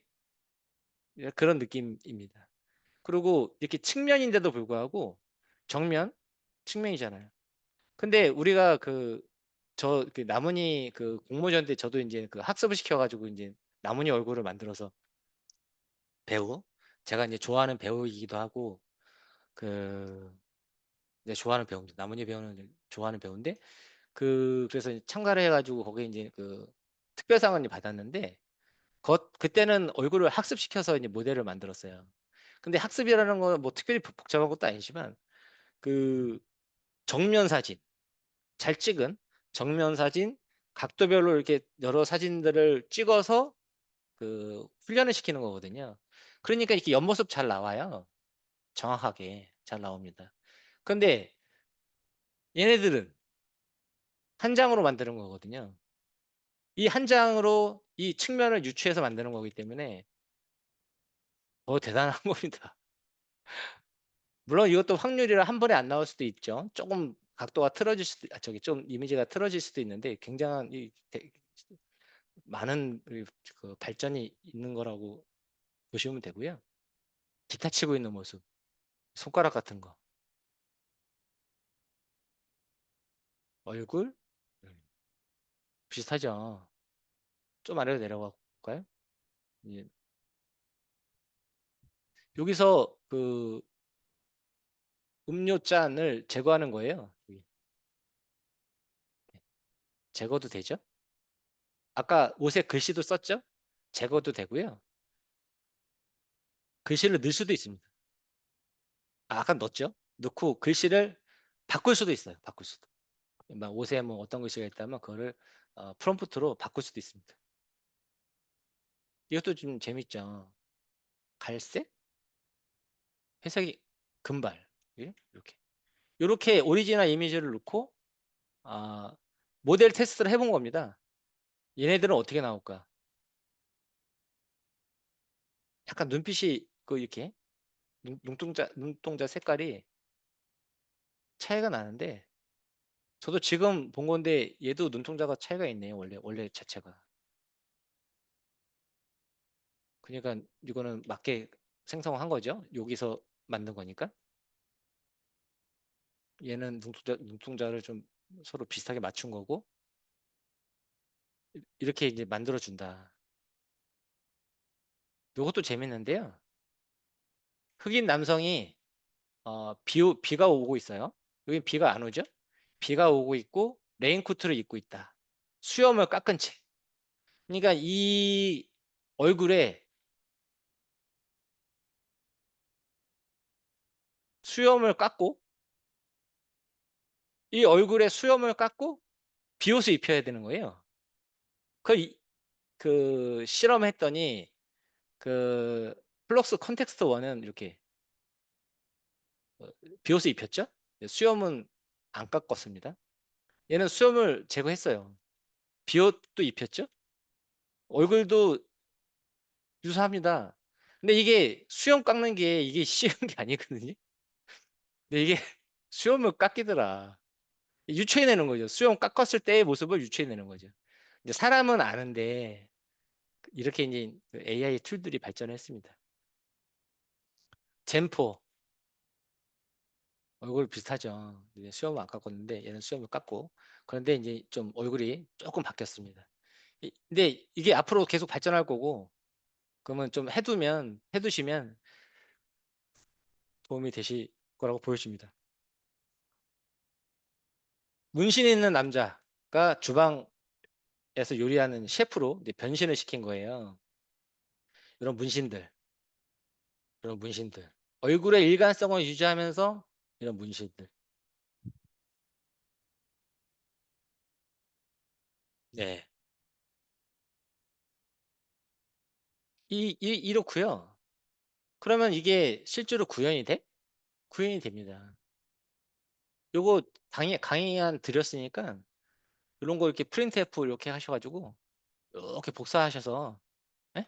그런 느낌입니다. 그리고 이렇게 측면인데도 불구하고 정면, 측면이잖아요. 근데 우리가 그 나문희 그 공모전 때 저도 이제 그 학습을 시켜가지고 이제 나문희 얼굴을 만들어서 배우 제가 이제 좋아하는 배우이기도 하고 그 이제 좋아하는 배우입니다. 나문희 배우는 이제 좋아하는 배우인데 그래서 이제 참가를 해가지고 거기에 이제 그 특별상을 이제 받았는데 그때는 얼굴을 학습시켜서 이제 모델을 만들었어요. 근데 학습이라는 건 뭐 특별히 복잡한 것도 아니지만 그 정면 사진 잘 찍은 정면 사진 각도별로 이렇게 여러 사진들을 찍어서 그 훈련을 시키는 거거든요. 그러니까 이렇게 옆모습 잘 나와요. 정확하게 잘 나옵니다. 근데 얘네들은 한 장으로 만드는 거거든요. 이 한 장으로 이 측면을 유추해서 만드는 거기 때문에 더 대단한 겁니다. 물론 이것도 확률이라 한 번에 안 나올 수도 있죠. 조금 각도가 틀어질 수도, 좀 이미지가 틀어질 수도 있는데 굉장한 많은 그 발전이 있는 거라고 보시면 되고요. 기타 치고 있는 모습, 손가락 같은 거, 얼굴, 비슷하죠. 좀 아래로 내려가 볼까요? 예. 여기서 그 음료 잔을 제거하는 거예요. 여기. 제거도 되죠? 아까 옷에 글씨도 썼죠? 제거도 되고요. 글씨를 넣을 수도 있습니다. 아까 넣었죠? 넣고 글씨를 바꿀 수도 있어요. 바꿀 수도. 막 옷에 뭐 어떤 글씨가 있다면 그거를 프롬프트로 바꿀 수도 있습니다. 이것도 좀 재밌죠. 갈색, 회색이 금발, 예? 이렇게 오리지널 이미지를 넣고 모델 테스트를 해본 겁니다. 얘네들은 어떻게 나올까? 약간 눈빛이 이렇게 눈동자 색깔이 차이가 나는데 저도 지금 본 건데 얘도 눈동자가 차이가 있네요. 원래 자체가. 그러니까 이거는 맞게 생성한 거죠. 여기서 만든 거니까. 얘는 눈동자를 좀 서로 비슷하게 맞춘 거고 이렇게 이제 만들어 준다. 이것도 재밌는데요. 흑인 남성이 비가 오고 있어요. 여기 비가 안 오죠? 비가 오고 있고 레인코트를 입고 있다. 수염을 깎은 채. 그러니까 이 얼굴에 수염을 깎고 이 얼굴에 수염을 깎고 비옷을 입혀야 되는 거예요. 그 실험했더니 그 플럭스 컨텍스트 1은 이렇게 비옷을 입혔죠. 수염은 안 깎았습니다. 얘는 수염을 제거했어요. 비옷도 입혔죠. 얼굴도 유사합니다. 근데 이게 수염 깎는 게 이게 쉬운 게 아니거든요. 근데 이게 수염을 깎이더라. 유추해내는 거죠. 수염 깎았을 때의 모습을 유추해내는 거죠. 이제 사람은 아는데 이렇게 이제 AI 툴들이 발전했습니다. 젠포 얼굴 비슷하죠. 이제 수염을 안 깎았는데 얘는 수염을 깎고 그런데 이제 좀 얼굴이 조금 바뀌었습니다. 근데 이게 앞으로 계속 발전할 거고 그러면 좀 해두시면 도움이 되실 거라고 보여집니다. 문신 있는 남자가 주방에서 요리하는 셰프로 이제 변신을 시킨 거예요. 이런 문신들. 얼굴의 일관성을 유지하면서 이런 문신들. 네. 이렇고요. 그러면 이게 실제로 구현이 돼? 구현이 됩니다. 요거 강의 드렸으니까 이런 거 이렇게 프린트 F 이렇게 하셔가지고 이렇게 복사하셔서 예?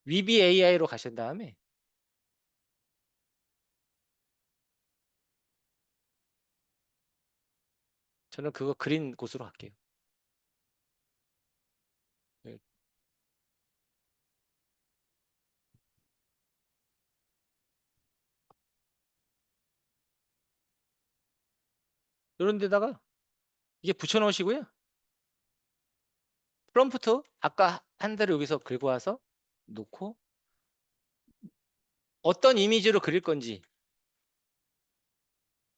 위비 AI로 가신 다음에 저는 그거 그린 곳으로 갈게요. 예. 이런 데다가 이게 붙여 놓으시고요. 프롬프트 아까 한 대로 여기서 긁어 와서 놓고 어떤 이미지로 그릴 건지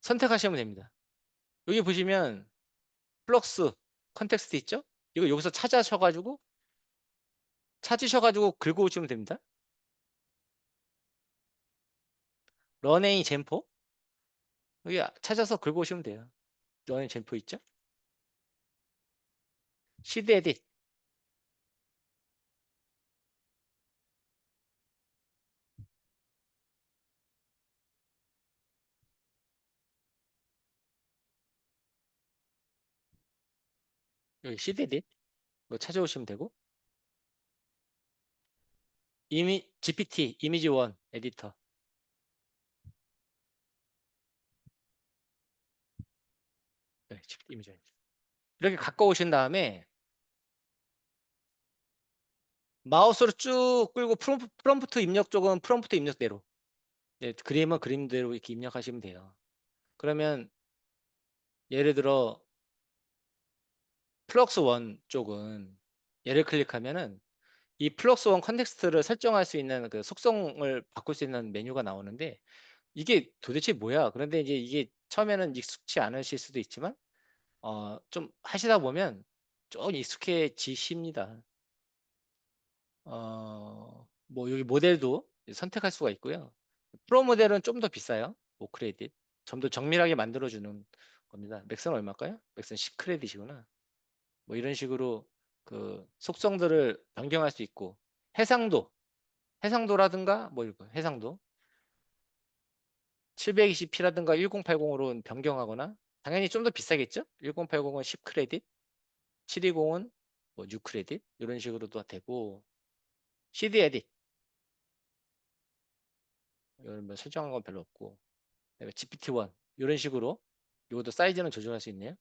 선택하시면 됩니다. 여기 보시면 플럭스 컨텍스트 있죠? 이거 여기서 찾으셔가지고 긁어 오시면 됩니다. 런웨이 젠포 여기 찾아서 긁어 오시면 돼요. 런웨이 젠포 있죠? 시드 에딧 여기 시드 에딧 이거 찾아오시면 되고 GPT 이미지 1 에디터 네, GPT 이미지 1 이렇게 갖고 오신 다음에 마우스로 쭉 끌고 프롬프트 입력 쪽은 프롬프트 입력대로 네, 그림은 그림대로 이렇게 입력하시면 돼요. 그러면 예를 들어 플럭스 원 쪽은 얘를 클릭하면은 이 플럭스 원 컨텍스트를 설정할 수 있는 그 속성을 바꿀 수 있는 메뉴가 나오는데 이게 도대체 뭐야? 그런데 이제 이게 처음에는 익숙치 않으실 수도 있지만 좀 하시다 보면 좀 익숙해지십니다. 뭐 여기 모델도 선택할 수가 있고요. 프로 모델은 좀 더 비싸요. 5크레딧. 좀 더 정밀하게 만들어주는 겁니다. 맥스는 얼마일까요? 맥스는 10크레딧이구나. 뭐 이런 식으로 그 속성들을 변경할 수 있고 해상도라든가 뭐 이거 해상도 720p라든가 1080으로 변경하거나 당연히 좀 더 비싸겠죠? 1080은 10크레딧, 720은 뭐 6크레딧 이런 식으로도 되고 CD 에딧 이런 뭐 설정한 건 별로 없고 그다음에 GPT-1 이런 식으로 이것도 사이즈는 조절할 수 있네요.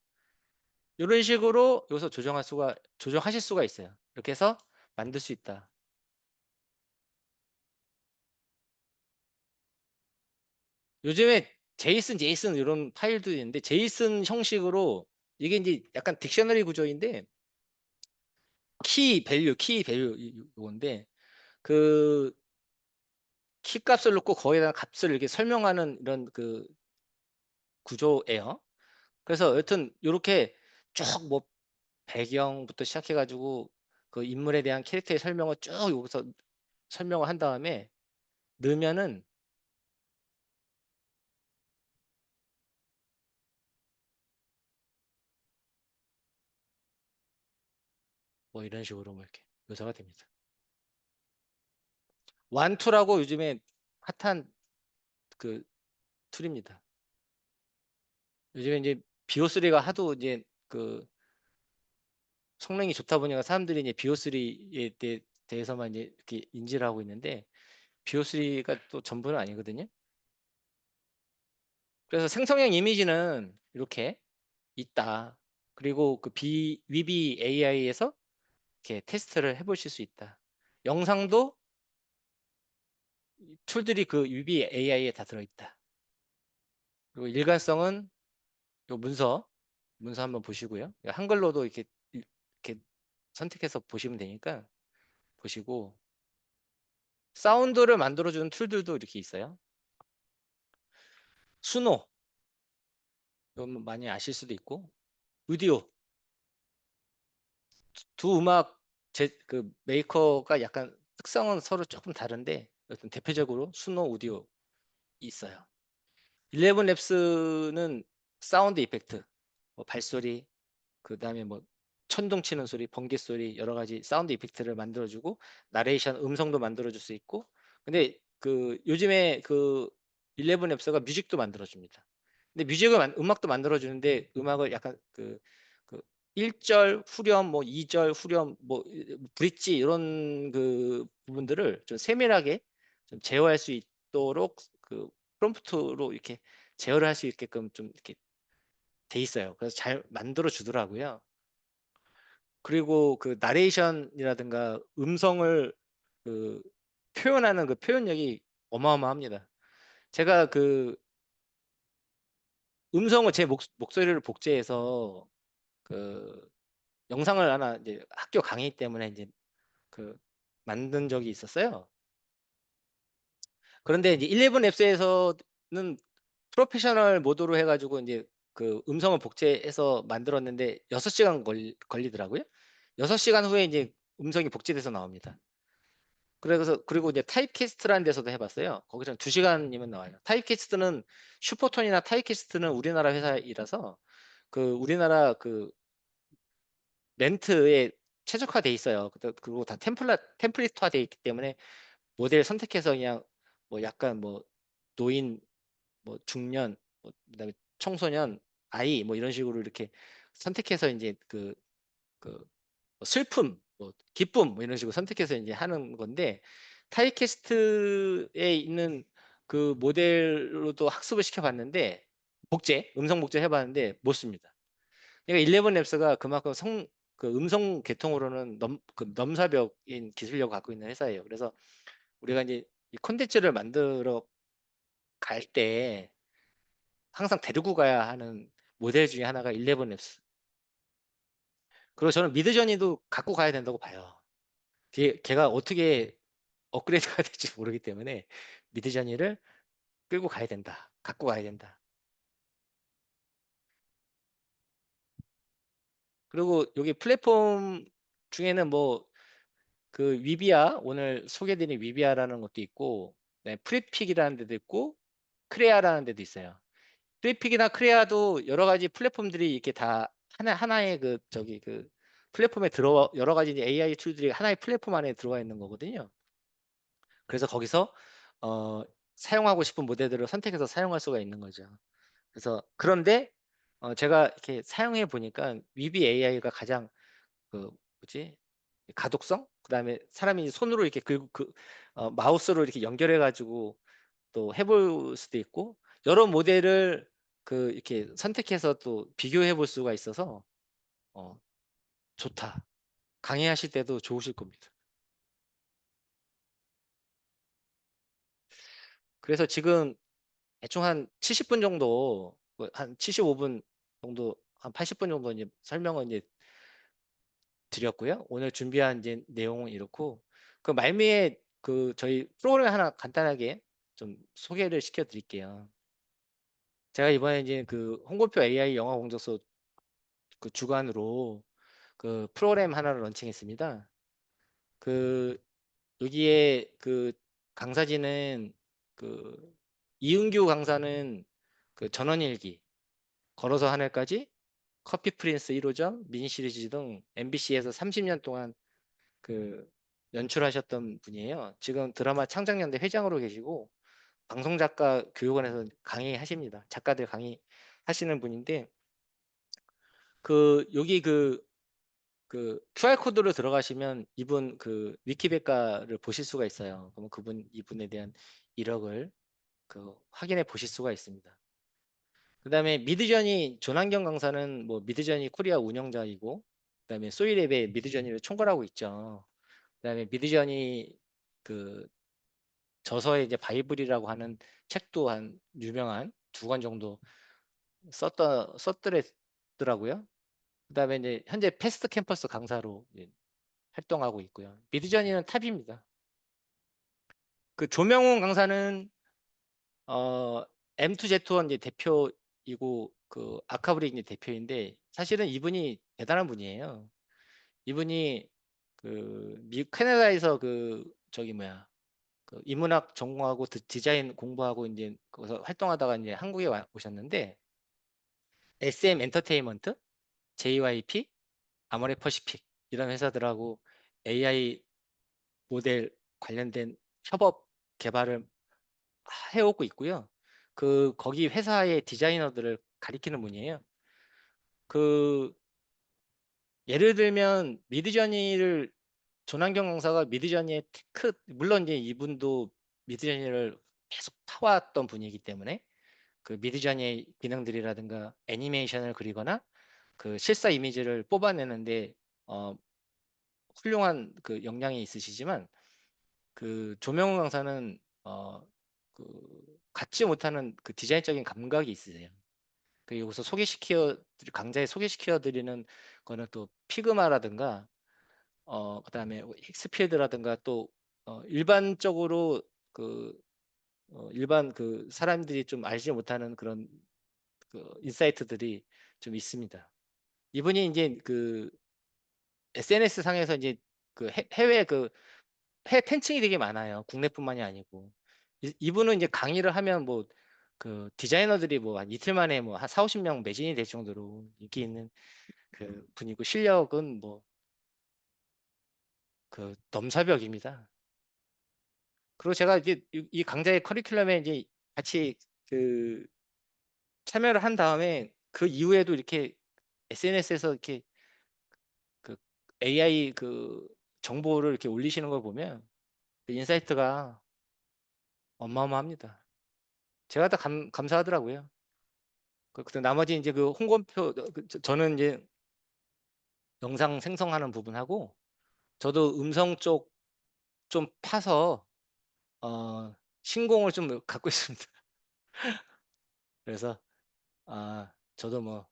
이런 식으로 여기서 조정하실 수가 있어요. 이렇게 해서 만들 수 있다. 요즘에 제이슨 이런 파일도 있는데 제이슨 형식으로 이게 이제 약간 딕셔너리 구조인데 키 밸류 이건데 그 키 값을 넣고 거기다가 값을 이렇게 설명하는 이런 그 구조예요. 그래서 여튼 요렇게 쭉 뭐 배경부터 시작해 가지고 그 인물에 대한 캐릭터의 설명을 쭉 여기서 설명을 한 다음에 넣으면은 뭐 이런 식으로 뭐 이렇게 묘사가 됩니다. 완투라고 요즘에 핫한 그 툴입니다. 요즘에 이제 BO3가 하도 이제 그 성능이 좋다 보니까 사람들이 이제 BO3에 대해서만 이제 이렇게 인지를 하고 있는데 BO3가 또 전부는 아니거든요. 그래서 생성형 이미지는 이렇게 있다. 그리고 그 위비 AI에서 이렇게 테스트를 해보실 수 있다. 영상도 툴들이 그 위비 AI에 다 들어있다. 그리고 일관성은 요 문서 한번 보시고요. 한글로도 이렇게 선택해서 보시면 되니까 보시고 사운드를 만들어주는 툴들도 이렇게 있어요. 수노 이건 많이 아실 수도 있고 오디오 두 음악 그 메이커가 약간 특성은 서로 조금 다른데 어떤 대표적으로 수노 오디오 있어요. 11랩스는 사운드 이펙트, 뭐 발소리, 그 다음에 뭐 천둥 치는 소리, 번개 소리 여러 가지 사운드 이펙트를 만들어주고 나레이션 음성도 만들어줄 수 있고 근데 그 요즘에 그 11앱스가 뮤직도 만들어줍니다. 근데 음악도 만들어주는데 음악을 약간 그 1절 후렴, 뭐 2절 후렴, 뭐 브릿지 이런 그 부분들을 좀 세밀하게 좀 제어할 수 있도록 그 프롬프트로 이렇게 제어를 할 수 있게끔 좀 이렇게 돼 있어요. 그래서 잘 만들어 주더라고요. 그리고 그 나레이션이라든가 음성을 그 표현하는 그 표현력이 어마어마합니다. 제가 그 음성을 제 목소리를 복제해서 그 영상을 하나 이제 학교 강의 때문에 이제 그 만든 적이 있었어요. 그런데 이제 11 앱스에서는 프로페셔널 모드로 해가지고 이제 그 음성을 복제해서 만들었는데 6시간 걸리더라고요. 6시간 후에 이제 음성이 복제돼서 나옵니다. 그리고 이제 타입캐스트라는 데서도 해봤어요. 거기서는 2시간이면 나와요. 타입캐스트는 슈퍼톤이나 타입캐스트는 우리나라 회사이라서 그 우리나라 그 멘트에 최적화돼 있어요. 그리고 다 템플릿화돼 있기 때문에 모델 선택해서 그냥 뭐 약간 뭐 노인, 뭐 중년, 뭐 그다음에 청소년, 아이 뭐 이런 식으로 이렇게 선택해서 이제 그 슬픔, 뭐 기쁨 뭐 이런 식으로 선택해서 이제 하는 건데 타이캐스트에 있는 그 모델로도 학습을 시켜봤는데 음성 복제 해봤는데 못 씁니다. 그러니까 11앱스가 그만큼 그 음성 계통으로는 넘사벽인 기술력을 갖고 있는 회사예요. 그래서 우리가 이제 이 콘텐츠를 만들어 갈 때 항상 데리고 가야 하는 모델 중에 하나가 11앱스. 그리고 저는 미드저니도 갖고 가야 된다고 봐요. 걔가 어떻게 업그레이드가 될지 모르기 때문에 미드저니를 끌고 가야 된다. 갖고 가야 된다. 그리고 여기 플랫폼 중에는 뭐 그 위비아 오늘 소개드린 위비아라는 것도 있고, 네, 프리픽이라는 데도 있고 크레아라는 데도 있어요. 프리픽이나 크레아도 여러 가지 플랫폼들이 이렇게 다 하나의 그 저기 그 플랫폼에 들어 여러 가지 이제 AI 툴들이 하나의 플랫폼 안에 들어가 있는 거거든요. 그래서 거기서 사용하고 싶은 모델들을 선택해서 사용할 수가 있는 거죠. 그래서 그런데 제가 이렇게 사용해 보니까 위비 AI가 가장 그 뭐지? 가독성? 그다음에 사람이 손으로 이렇게 마우스로 이렇게 연결해 가지고 또 해볼 수도 있고 여러 모델을 이렇게 선택해서 또 비교해 볼 수가 있어서 좋다. 강의하실 때도 좋으실 겁니다. 그래서 지금 대충 한 70분 정도, 한 75분 정도, 한 80분 정도 이제 설명을 이제 드렸고요. 오늘 준비한 이제 내용은 이렇고, 그 말미에 저희 프로그램 하나 간단하게 좀 소개를 시켜 드릴게요. 제가 이번에 이제 홍보표 AI 영어 공작소 주관으로 프로그램 하나를 런칭했습니다. 여기에 강사진은 이은규 강사는 전원일기, 걸어서 하늘까지, 커피 프린스 1호점, 미니 시리즈 등 MBC에서 30년 동안 연출하셨던 분이에요. 지금 드라마 창작연대 회장으로 계시고 방송작가 교육원에서 강의하십니다. 작가들 강의하시는 분인데 여기 QR 코드로 들어가시면 이분 위키백과를 보실 수가 있어요. 그러면 이분에 대한 이력을 확인해 보실 수가 있습니다. 그다음에 미드저니 존한경 강사는 뭐 미드저니 코리아 운영자이고, 그다음에 소이랩의 미드저니를 총괄하고 있죠. 그다음에 미드저니 저서의 이제 바이블이라고 하는 책도 한 유명한 2권 정도 썼더라고요. 그다음에 이제 현재 패스트 캠퍼스 강사로 이제 활동하고 있고요. 미드저니는 탑입니다. 조명훈 강사는 M2Z1 이제 대표이고 아카브리 이제 대표인데 사실은 이분이 대단한 분이에요. 이분이 캐나다에서 저기 뭐야 인문학 전공하고 디자인 공부하고 이제 거기서 활동하다가 이제 한국에 오셨는데 SM 엔터테인먼트, JYP, 아모레 퍼시픽 이런 회사들하고 AI 모델 관련된 협업 개발을 해오고 있고요. 거기 회사의 디자이너들을 가리키는 분이에요. 예를 들면 미드저니를 존한경 강사가 미드저니의 물론 이제 이분도 미드저니를 계속 타왔던 분이기 때문에 미드저니의 기능들이라든가 애니메이션을 그리거나 실사 이미지를 뽑아내는데 훌륭한 역량이 있으시지만 조명훈 강사는 갖지 못하는 디자인적인 감각이 있으세요. 여기서 강좌에 소개시켜 드리는 거는 또 피그마라든가 그다음에 힉스필드라든가 또 일반적으로 일반 사람들이 좀 알지 못하는 그런 인사이트들이 좀 있습니다. 이분이 이제 SNS 상에서 이제 해외 팬층이 되게 많아요. 국내뿐만이 아니고. 이분은 이제 강의를 하면 뭐 디자이너들이 뭐 한 이틀 만에 뭐 한 4, 50명 매진이 될 정도로 인기 있는 분이고 실력은 뭐 넘사벽입니다. 그리고 제가 이제 이 강좌의 커리큘럼에 이제 같이 참여를 한 다음에 이후에도 이렇게 SNS에서 이렇게 AI 정보를 이렇게 올리시는 걸 보면 인사이트가 어마어마합니다. 제가 다 감사하더라고요. 나머지 이제 홍건표 저는 이제 영상 생성하는 부분하고 저도 음성 쪽 좀 파서 신공을 좀 갖고 있습니다. 그래서 저도 뭐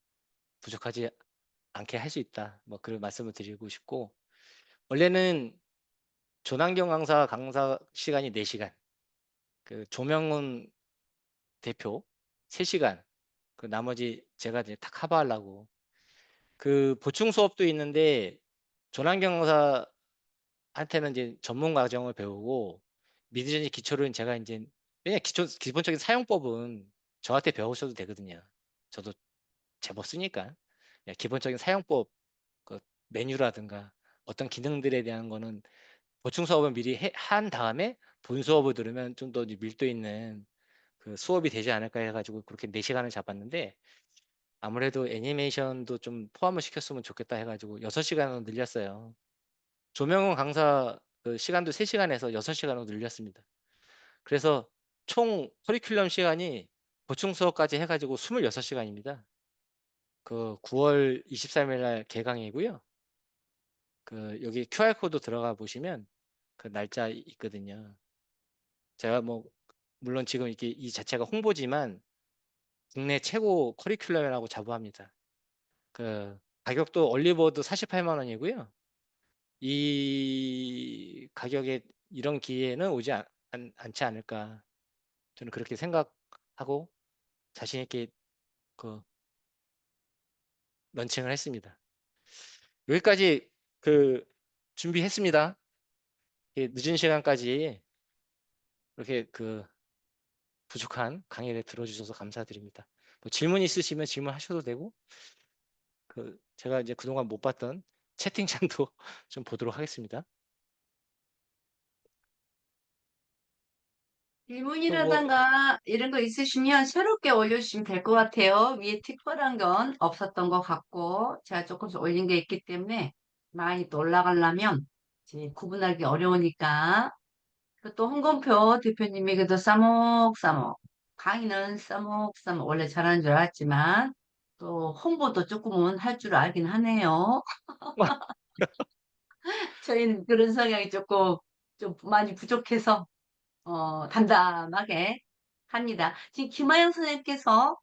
부족하지 않게 할 수 있다. 뭐 그런 말씀을 드리고 싶고 원래는 조남경 강사 시간이 4시간, 그 조명훈 대표 3시간, 그 나머지 제가 이제 다 커버하려고 그 보충 수업도 있는데 조남경 강사한테는 이제 전문 과정을 배우고 미드저니 기초는 제가 이제 왜냐 기본적인 사용법은 저한테 배우셔도 되거든요. 저도 제법 쓰니까 그냥 기본적인 사용법 그 메뉴라든가 어떤 기능들에 대한 거는 보충 수업을 미리 한 다음에 본 수업을 들으면 좀 더 밀도 있는 그 수업이 되지 않을까 해가지고 그렇게 4시간을 잡았는데 아무래도 애니메이션도 좀 포함을 시켰으면 좋겠다 해가지고 6시간으로 늘렸어요. 조명훈 강사 그 시간도 3시간에서 6시간으로 늘렸습니다. 그래서 총 커리큘럼 시간이 보충 수업까지 해가지고 26시간입니다. 그 9월 23일 날 개강이고요. 그 여기 QR코드 들어가 보시면 그 날짜 있거든요. 제가 뭐 물론 지금 이게 이 자체가 홍보지만 국내 최고 커리큘럼이라고 자부합니다. 그 가격도 얼리버드 48만 원이고요. 이 가격에 이런 기회는 오지 않지 않을까 저는 그렇게 생각하고 자신 있게 그 런칭을 했습니다. 여기까지 그 준비했습니다. 늦은 시간까지 이렇게 그 부족한 강의를 들어주셔서 감사드립니다. 뭐 질문 있으시면 질문하셔도 되고 그 제가 이제 그동안 못 봤던 채팅창도 좀 보도록 하겠습니다. 또 뭐 질문이라든가 이런 거 있으시면 새롭게 올려주시면 될 것 같아요. 위에 특별한 건 없었던 것 같고 제가 조금씩 올린 게 있기 때문에 많이 또 올라가려면 이제 구분하기 어려우니까 또 홍건표 대표님이 그래도 싸먹싸먹 강의는 싸먹싸먹 원래 잘하는 줄 알았지만 또 홍보도 조금은 할 줄 알긴 하네요. 저희는 그런 성향이 조금 좀 많이 부족해서 담담하게 합니다. 지금 김하영 선생님께서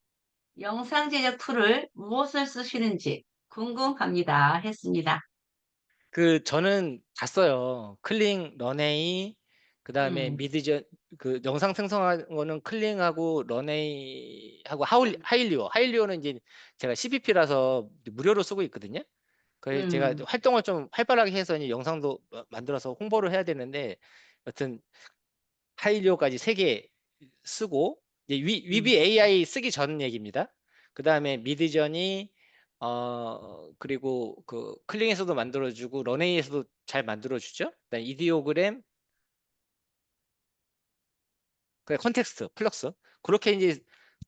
영상 제작 툴을 무엇을 쓰시는지 궁금합니다. 했습니다. 그 저는 다 써요. 클링, 런웨이, 그 다음에 음, 미드저 그 영상 생성하는 거는 클링하고 런웨이하고 하일리오. 하일리오는 이제 제가 CPP라서 무료로 쓰고 있거든요. 그래서 제가 음, 활동을 좀 활발하게 해서 이제 영상도 만들어서 홍보를 해야 되는데 여튼 하일리오까지 3개 쓰고 이제 음. 위비 AI 쓰기 전 얘기입니다. 그 다음에 미드저니 그리고 그 클링에서도 만들어주고 런웨이에서도 잘 만들어주죠. 그다음 이디오그램, 그 컨텍스트, 플럭스 그렇게 이제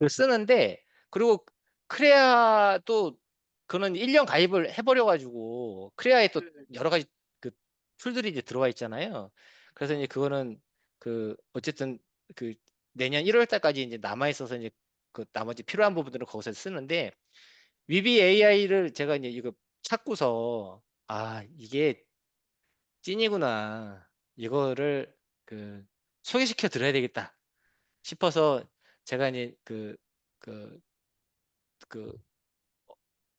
쓰는데 그리고 크레아도 그는 1년 가입을 해버려가지고 크레아에 또 여러 가지 그 툴들이 이제 들어와 있잖아요. 그래서 이제 그거는 그 어쨌든 그 내년 1월 달까지 이제 남아 있어서 이제 그 나머지 필요한 부분들은 거기서 쓰는데 위비 AI를 제가 이제 이거 찾고서 아 이게 찐이구나 이거를 그 소개시켜 드려야 되겠다 싶어서 제가 이제 그, 그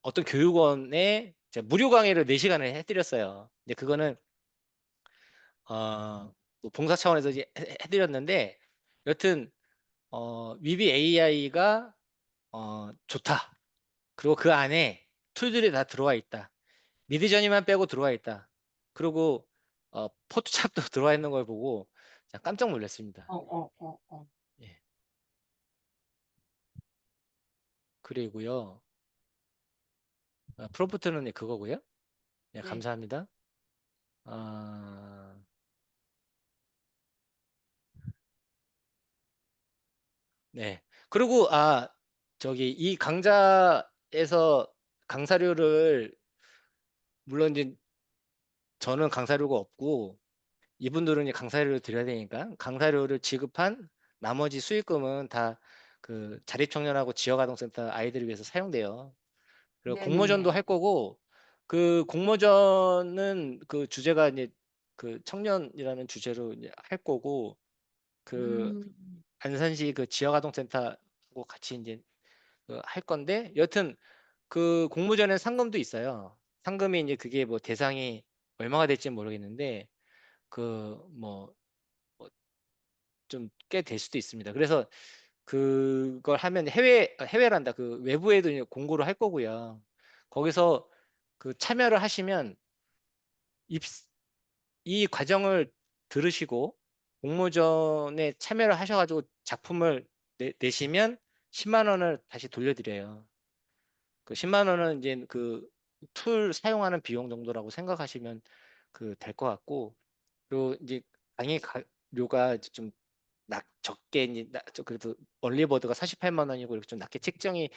어떤 교육원에 제가 무료 강의를 4시간을 해드렸어요. 근데 그거는 뭐 봉사 차원에서 이제 해드렸는데 여튼 위비 AI가 좋다. 그리고 그 안에 툴들이 다 들어와 있다. 미드저니만 빼고 들어와 있다. 그리고 포토샵도 들어와 있는 걸 보고 깜짝 놀랐습니다. 어, 어, 어, 어. 예. 그리고요. 프롬프트는 그거고요. 네, 네. 감사합니다. 아, 네. 그리고 저기 이 강좌에서 강사료를 물론 이제 저는 강사료가 없고 이분들은 이제 강사료를 드려야 되니까 강사료를 지급한 나머지 수익금은 다 그 자립청년하고 지역아동센터 아이들을 위해서 사용돼요. 그리고 공모전도 네네네. 할 거고 그 공모전은 그 주제가 이제 그 청년이라는 주제로 이제 할 거고 그 안산시 그 지역아동센터하고 같이 이제 할 건데 여튼 그 공모전에 상금도 있어요. 상금이 이제 그게 뭐 대상이 얼마가 될지 모르겠는데 그 뭐 좀 꽤 될 수도 있습니다. 그래서 그걸 하면 해외란다. 그 외부에도 이제 공고를 할 거고요. 거기서 그 참여를 하시면 이 과정을 들으시고 공모전에 참여를 하셔가지고 작품을 내시면 10만 원을 다시 돌려드려요. 그 10만 원은 이제 그 툴 사용하는 비용 정도라고 생각하시면 그 될 것 같고, 그리고 이제 강의 료가 좀 적게 이제 그래도 얼리버드가 48만 원이고 이렇게 좀 낮게 책정이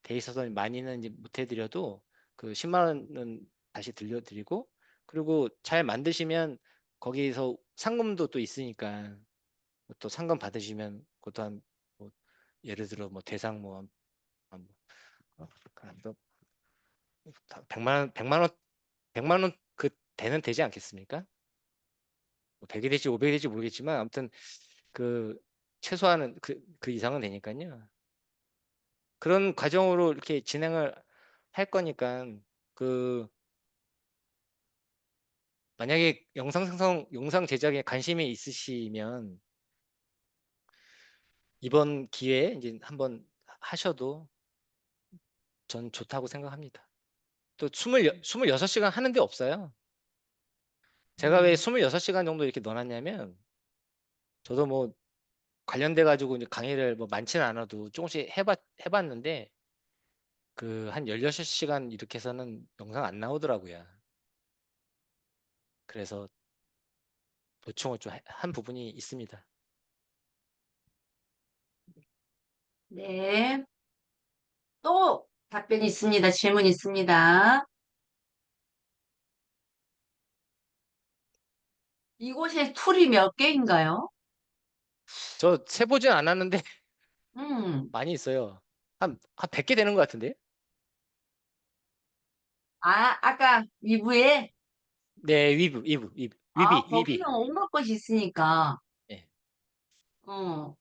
돼 있어서 많이는 이제 못 해드려도 그 10만 원은 다시 들려드리고, 그리고 잘 만드시면 거기서 상금도 또 있으니까 또 상금 받으시면 그것도 뭐 예를 들어 뭐 대상 한 100만 원 그 되는 되지 않겠습니까? 뭐 100이 될지 500이 될지 모르겠지만 아무튼 그 최소한은 그 이상은 되니까요. 그런 과정으로 이렇게 진행을 할 거니까 그 만약에 영상 제작에 관심이 있으시면 이번 기회에 이제 한번 하셔도 전 좋다고 생각합니다. 또 26시간 하는 데 없어요. 제가 왜 26시간 정도 이렇게 넣어놨냐면 저도 뭐 관련돼 가지고 이제 강의를 뭐 많지는 않아도 조금씩 해봤는데 그 한 16시간 이렇게 해서는 영상 안 나오더라고요. 그래서 보충을 좀 한 부분이 있습니다. 네. 또 답변이 있습니다. 질문 있습니다. 이곳에 툴이 몇 개인가요? 저 세보진 않았는데 음. 많이 있어요. 한 100개 되는 것 같은데? 아까 위부에 네, 거기는 온갖 것이 있으니까. 예. 어.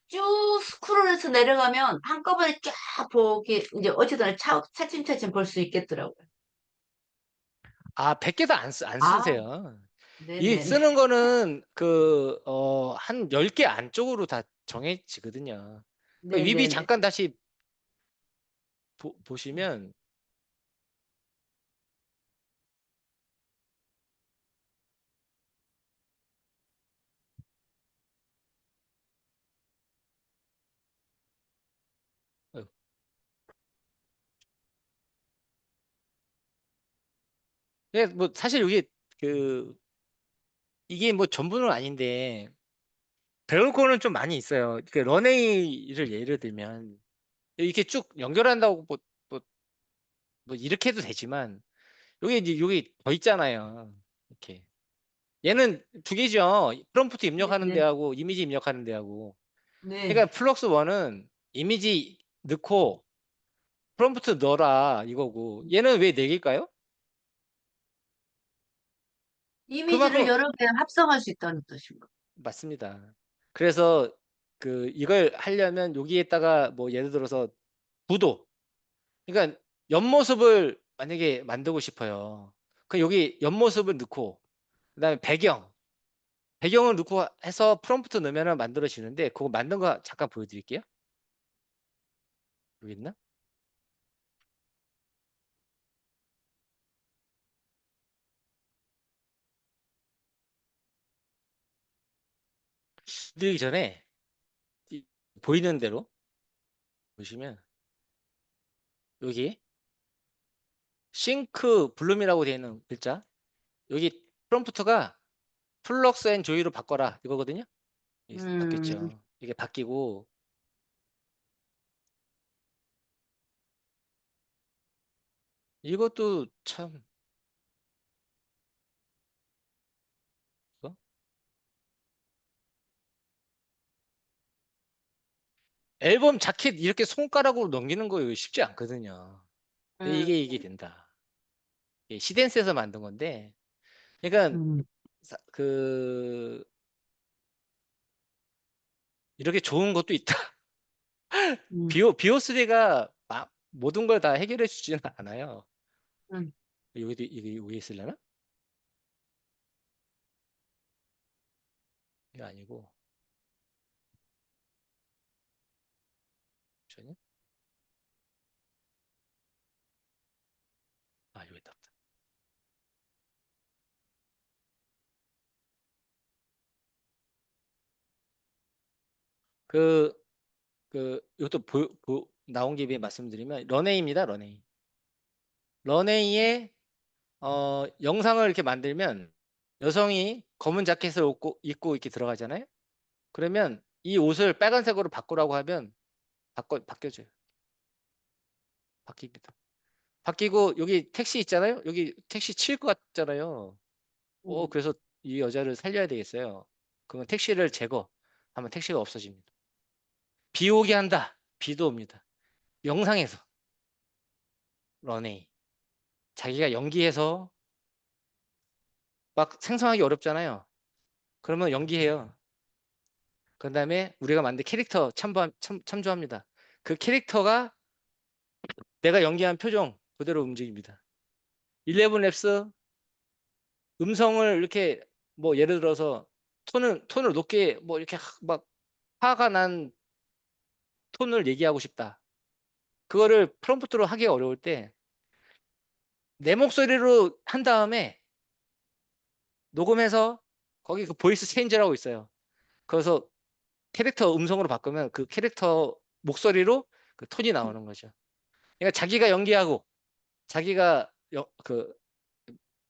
쭉 스크롤해서 내려가면 한꺼번에 쫙 보기 이제 어쨌든 차츰차츰 볼 수 있겠더라고요. 100개도 안 아, 쓰세요. 이 네네네. 쓰는 거는 한 10개 안쪽으로 다 정해지거든요. 그 위비 네네네. 잠깐 다시 보시면 어, 뭐 사실 이게 뭐 전부는 아닌데 배울 거는 좀 많이 있어요. 런웨이를 예를 들면 이렇게 쭉 연결한다고 뭐, 뭐 이렇게 해도 되지만 여기 더 있잖아요. 이렇게 얘는 두 개죠. 프롬프트 입력하는 네네. 데하고 이미지 입력하는 데하고. 네. 그러니까 플럭스 1은 이미지 넣고 프롬프트 넣어라 이거고, 얘는 왜 4개일까요? 이미지를 그만큼 여러 개 합성할 수 있다는 뜻인가? 맞습니다. 그래서 이걸 하려면 여기에다가 뭐 예를 들어서 구도, 그러니까 옆모습을 만약에 만들고 싶어요. 그럼 여기 옆모습을 넣고 그다음에 배경을 넣고 해서 프롬프트 넣으면 만들어지는데, 그거 만든 거 잠깐 보여드릴게요. 여기 있나? 들기 전에 보이는 대로 보시면 여기 싱크 블룸이라고 되어 있는 글자, 여기 프롬프트가 플럭스 앤 조이로 바꿔라 이거거든요. 이게 음, 바뀌었죠. 이게 바뀌고 이것도 참 어? 앨범 자켓 이렇게 손가락으로 넘기는 거 이거 쉽지 않거든요. 근데 음, 이게 된다. 이게 시댄스에서 만든 건데, 그러니까 음, 이렇게 좋은 것도 있다. 음. 비오3가 모든 걸 다 해결해 주지는 않아요. 음. 여기도 이게 위에 있으려나? 이거 아니고. 잠시만요. 아, 여기 있다. 그, 이것도 나온 김에 말씀드리면, 런웨이입니다, 런웨이. 런웨이에, 영상을 이렇게 만들면, 여성이 검은 자켓을 입고 이렇게 들어가잖아요? 그러면 이 옷을 빨간색으로 바꾸라고 하면, 바뀌어져요. 바뀝니다. 바뀌고, 여기 택시 있잖아요? 여기 택시 칠 것 같잖아요. 그래서 이 여자를 살려야 되겠어요. 그러면 택시를 제거하면 택시가 없어집니다. 비 오게 한다. 비도 옵니다. 영상에서 런웨이 자기가 연기해서 막 생성하기 어렵잖아요. 그러면 연기해요. 그 다음에 우리가 만든 캐릭터 참조합니다. 그 캐릭터가 내가 연기한 표정 그대로 움직입니다. 11랩스 음성을 이렇게 뭐 예를 들어서 톤을 높게 뭐 이렇게 막 화가 난 톤을 얘기하고 싶다. 그거를 프롬프트로 하기 어려울 때 내 목소리로 한 다음에 녹음해서 거기 그 보이스 체인지라고 있어요. 그래서 캐릭터 음성으로 바꾸면 그 캐릭터 목소리로 그 톤이 나오는 거죠. 그러니까 자기가 연기하고 자기가 그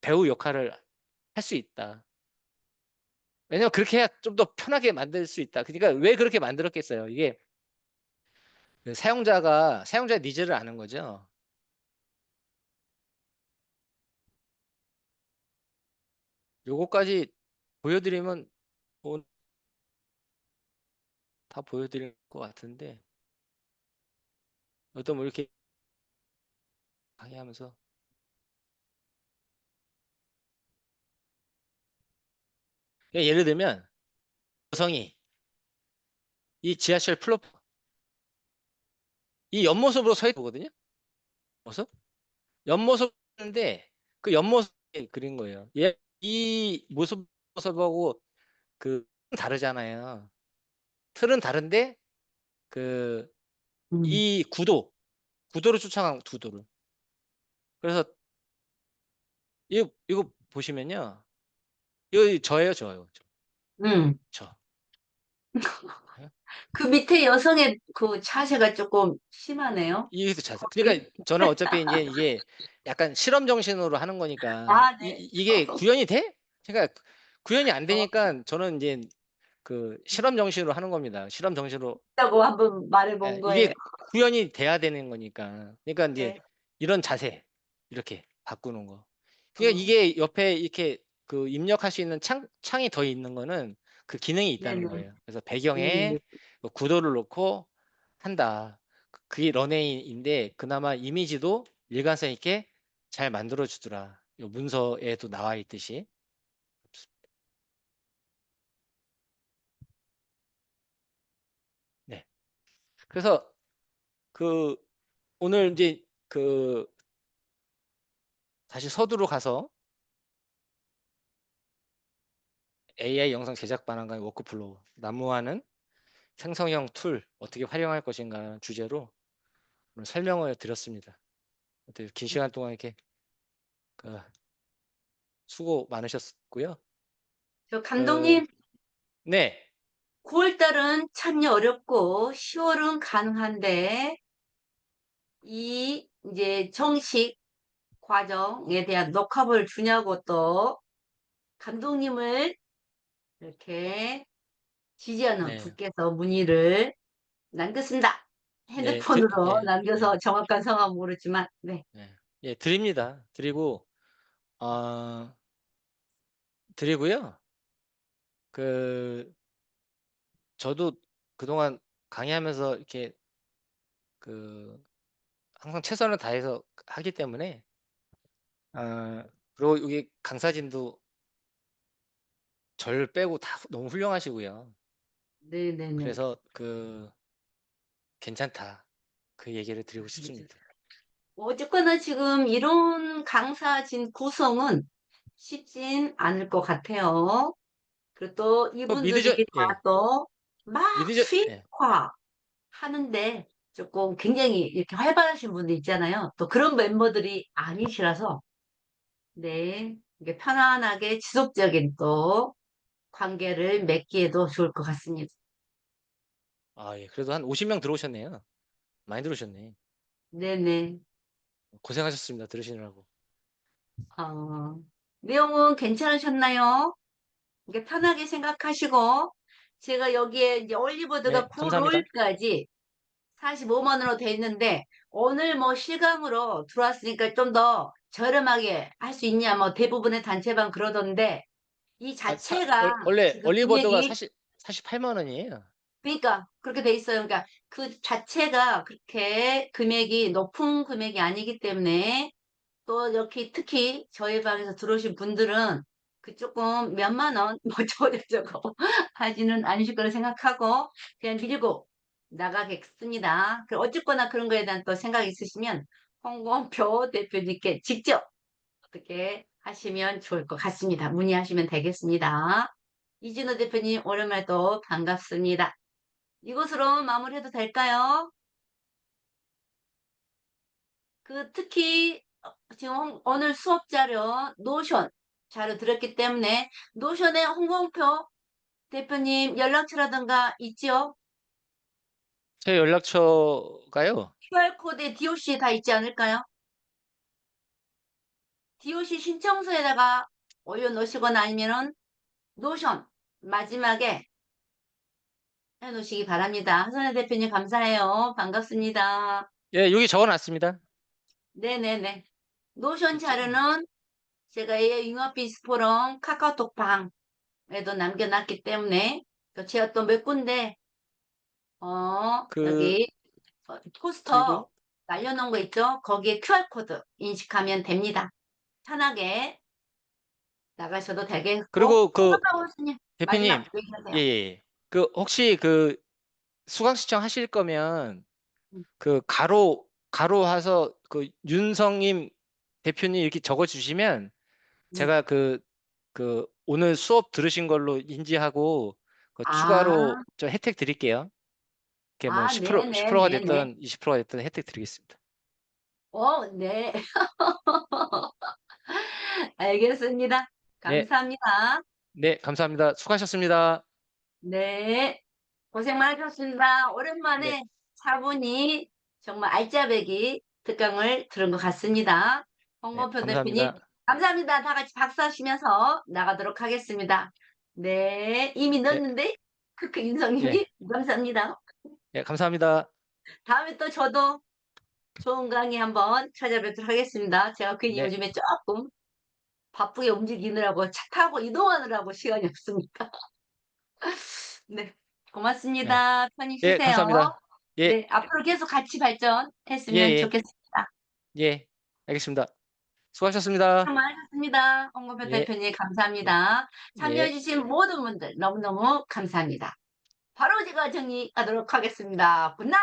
배우 역할을 할 수 있다. 왜냐면 그렇게 해야 좀 더 편하게 만들 수 있다. 그러니까 왜 그렇게 만들었겠어요? 이게 그 사용자의 니즈를 아는 거죠. 요거까지 보여드리면 다 보여드릴 것 같은데 어떤 뭐 이렇게 강의하면서 예를 들면 여성이 이 지하철 플랫폼 이 옆모습으로 서 있거든요. 모습? 옆모습인데 그 옆모습이 그린 거예요. 이 모습하고 그 다르잖아요. 틀은 다른데 그 이 구도를 쫓아간 구도를. 그래서 이거 보시면요. 이거 저예요, 저요. 음. 저. 그 밑에 여성의 그 자세가 조금 심하네요. 이게 자세. 그러니까 저는 어차피 이제 이게 약간 실험 정신으로 하는 거니까 아, 네. 이게 구현이 돼? 그러니까 구현이 안 되니까 저는 이제 그 실험 정신으로 하는 겁니다. 실험 정신으로. 라고 한번 말해본 거예요. 이게 구현이 돼야 되는 거니까. 그러니까 이제 네. 이런 자세 이렇게 바꾸는 거. 그러니까 이게 옆에 이렇게 그 입력할 수 있는 창이 더 있는 거는 그 기능이 있다는 네네. 거예요. 그래서 배경에 네. 뭐 구도를 놓고 한다. 그게 런웨이인데 그나마 이미지도 일관성 있게 잘 만들어 주더라. 요 문서에도 나와 있듯이. 네. 그래서 그 오늘 이제 그 다시 서두로 가서 AI 영상 제작 반환과 워크플로우, 난무하는 생성형 툴 어떻게 활용할 것인가 주제로 오늘 설명을 드렸습니다. 어떻게 긴 시간 동안 이렇게 그 수고 많으셨고요. 저 감독님, 네, 9월 달은 참여 어렵고 10월은 가능한데 이 이제 정식 과정에 대한 녹화를 주냐고 또 감독님을 이렇게 지지하는 네, 분께서 문의를 남겼습니다. 네, 핸드폰으로 예, 남겨서 정확한 성함은 모르지만, 네. 예, 드립니다. 드리고 드리고요. 그 저도 그동안 강의하면서 이렇게 그 항상 최선을 다해서 하기 때문에 그리고 여기 강사진도 절 빼고 다 너무 훌륭하시고요. 네네네. 그래서 그 괜찮다 그 얘기를 드리고 싶습니다. 어쨌거나 지금 이런 강사진 구성은 쉽진 않을 것 같아요. 그리고 또 미드저, 이분들이 예, 다 또 막 미드저, 예. 수익화 하는데 조금 굉장히 이렇게 활발하신 분들 있잖아요. 또 그런 멤버들이 아니시라서, 네, 이게 편안하게 지속적인 또 관계를 맺기에도 좋을 것 같습니다. 아, 예. 그래도 한 50명 들어오셨네요. 많이 들어오셨네. 네네. 고생하셨습니다. 들으시느라고. 어, 내용은 괜찮으셨나요? 이게 편하게 생각하시고, 제가 여기에 이제 올리버드가 네, 감사합니다. 9롤까지 45만 원으로 돼 있는데, 오늘 뭐 실강으로 들어왔으니까 좀 더 저렴하게 할 수 있냐, 뭐 대부분의 단체방 그러던데, 이 아, 자체가 원래 지금 올리버드가 금액이, 48만 원이에요. 그러니까 그렇게 돼 있어요. 그러니까 그 자체가 그렇게 금액이 높은 금액이 아니기 때문에, 또 이렇게 특히 저희 방에서 들어오신 분들은 그 조금 몇만 원, 뭐 저저거 하지는 않으실 거라 생각하고 그냥 밀고 나가겠습니다. 어쨌거나 그런 거에 대한 또 생각이 있으시면 홍범표 대표님께 직접 어떻게 하시면 좋을 것 같습니다. 문의하시면 되겠습니다. 이진호 대표님 오랜만에 또 반갑습니다. 이것으로 마무리해도 될까요? 특히 지금 오늘 수업 자료 노션 자료 드렸기 때문에 노션에 홍범표 대표님 연락처라든가 있지요? 제 연락처가요. QR코드에 DOC 다 있지 않을까요? DOC 신청서에다가 올려놓으시거나 아니면은 노션 마지막에 해놓으시기 바랍니다. 하선혜 대표님 감사해요. 반갑습니다. 예, 여기 적어놨습니다. 네네네. 노션 자료는 제가 AI 융합비즈 포럼 카카오톡방에도 남겨놨기 때문에 또 제가 또 몇 군데 그 여기 포스터 그리고 날려놓은 거 있죠? 거기에 QR코드 인식하면 됩니다. 편하게 나가셔도 되겠고 그리고 그 홍범표 교수님 대표님, 마지막 얘기하세요. 예, 예. 그 혹시 그 수강 신청 하실 거면 음. 그 가로 해서 그 윤성님 대표님 이렇게 적어 주시면 네. 제가 그 오늘 수업 들으신 걸로 인지하고 그 추가로 아, 저 혜택 드릴게요. 이게 뭐 10%가 네네네네. 됐든 20%가 됐든 혜택 드리겠습니다. 네. 알겠습니다. 네, 감사합니다. 네, 감사합니다. 수고하셨습니다. 네. 고생 많으셨습니다. 네, 오랜만에 차분히 정말 알짜배기 특강을 들은 것 같습니다. 네, 홍범표 대표님, 감사합니다. 감사합니다. 다 같이 박수하시면서 나가도록 하겠습니다. 네. 이미 네, 넣었는데, 크크 예, 인성님이 감사합니다. 예, 감사합니다. 다음에 또 저도 좋은 강의 한번 찾아뵙도록 하겠습니다. 제가 괜히 네, 요즘에 조금 바쁘게 움직이느라고 차 타고 이동하느라고 시간이 없습니다. 네. 네, 고맙습니다. 편히 예, 쉬세요. 감사합니다. 예, 네. 앞으로 계속 같이 예, 발전했으면 예, 좋겠습니다. 예, 알겠습니다. 수고하셨습니다. 수고 많으셨습니다. 홍범표 예, 대표님 예, 감사합니다. 예. 참여해주신 모든 분들 너무너무 감사합니다. 바로 제가 정리하도록 하겠습니다. 굿나잇!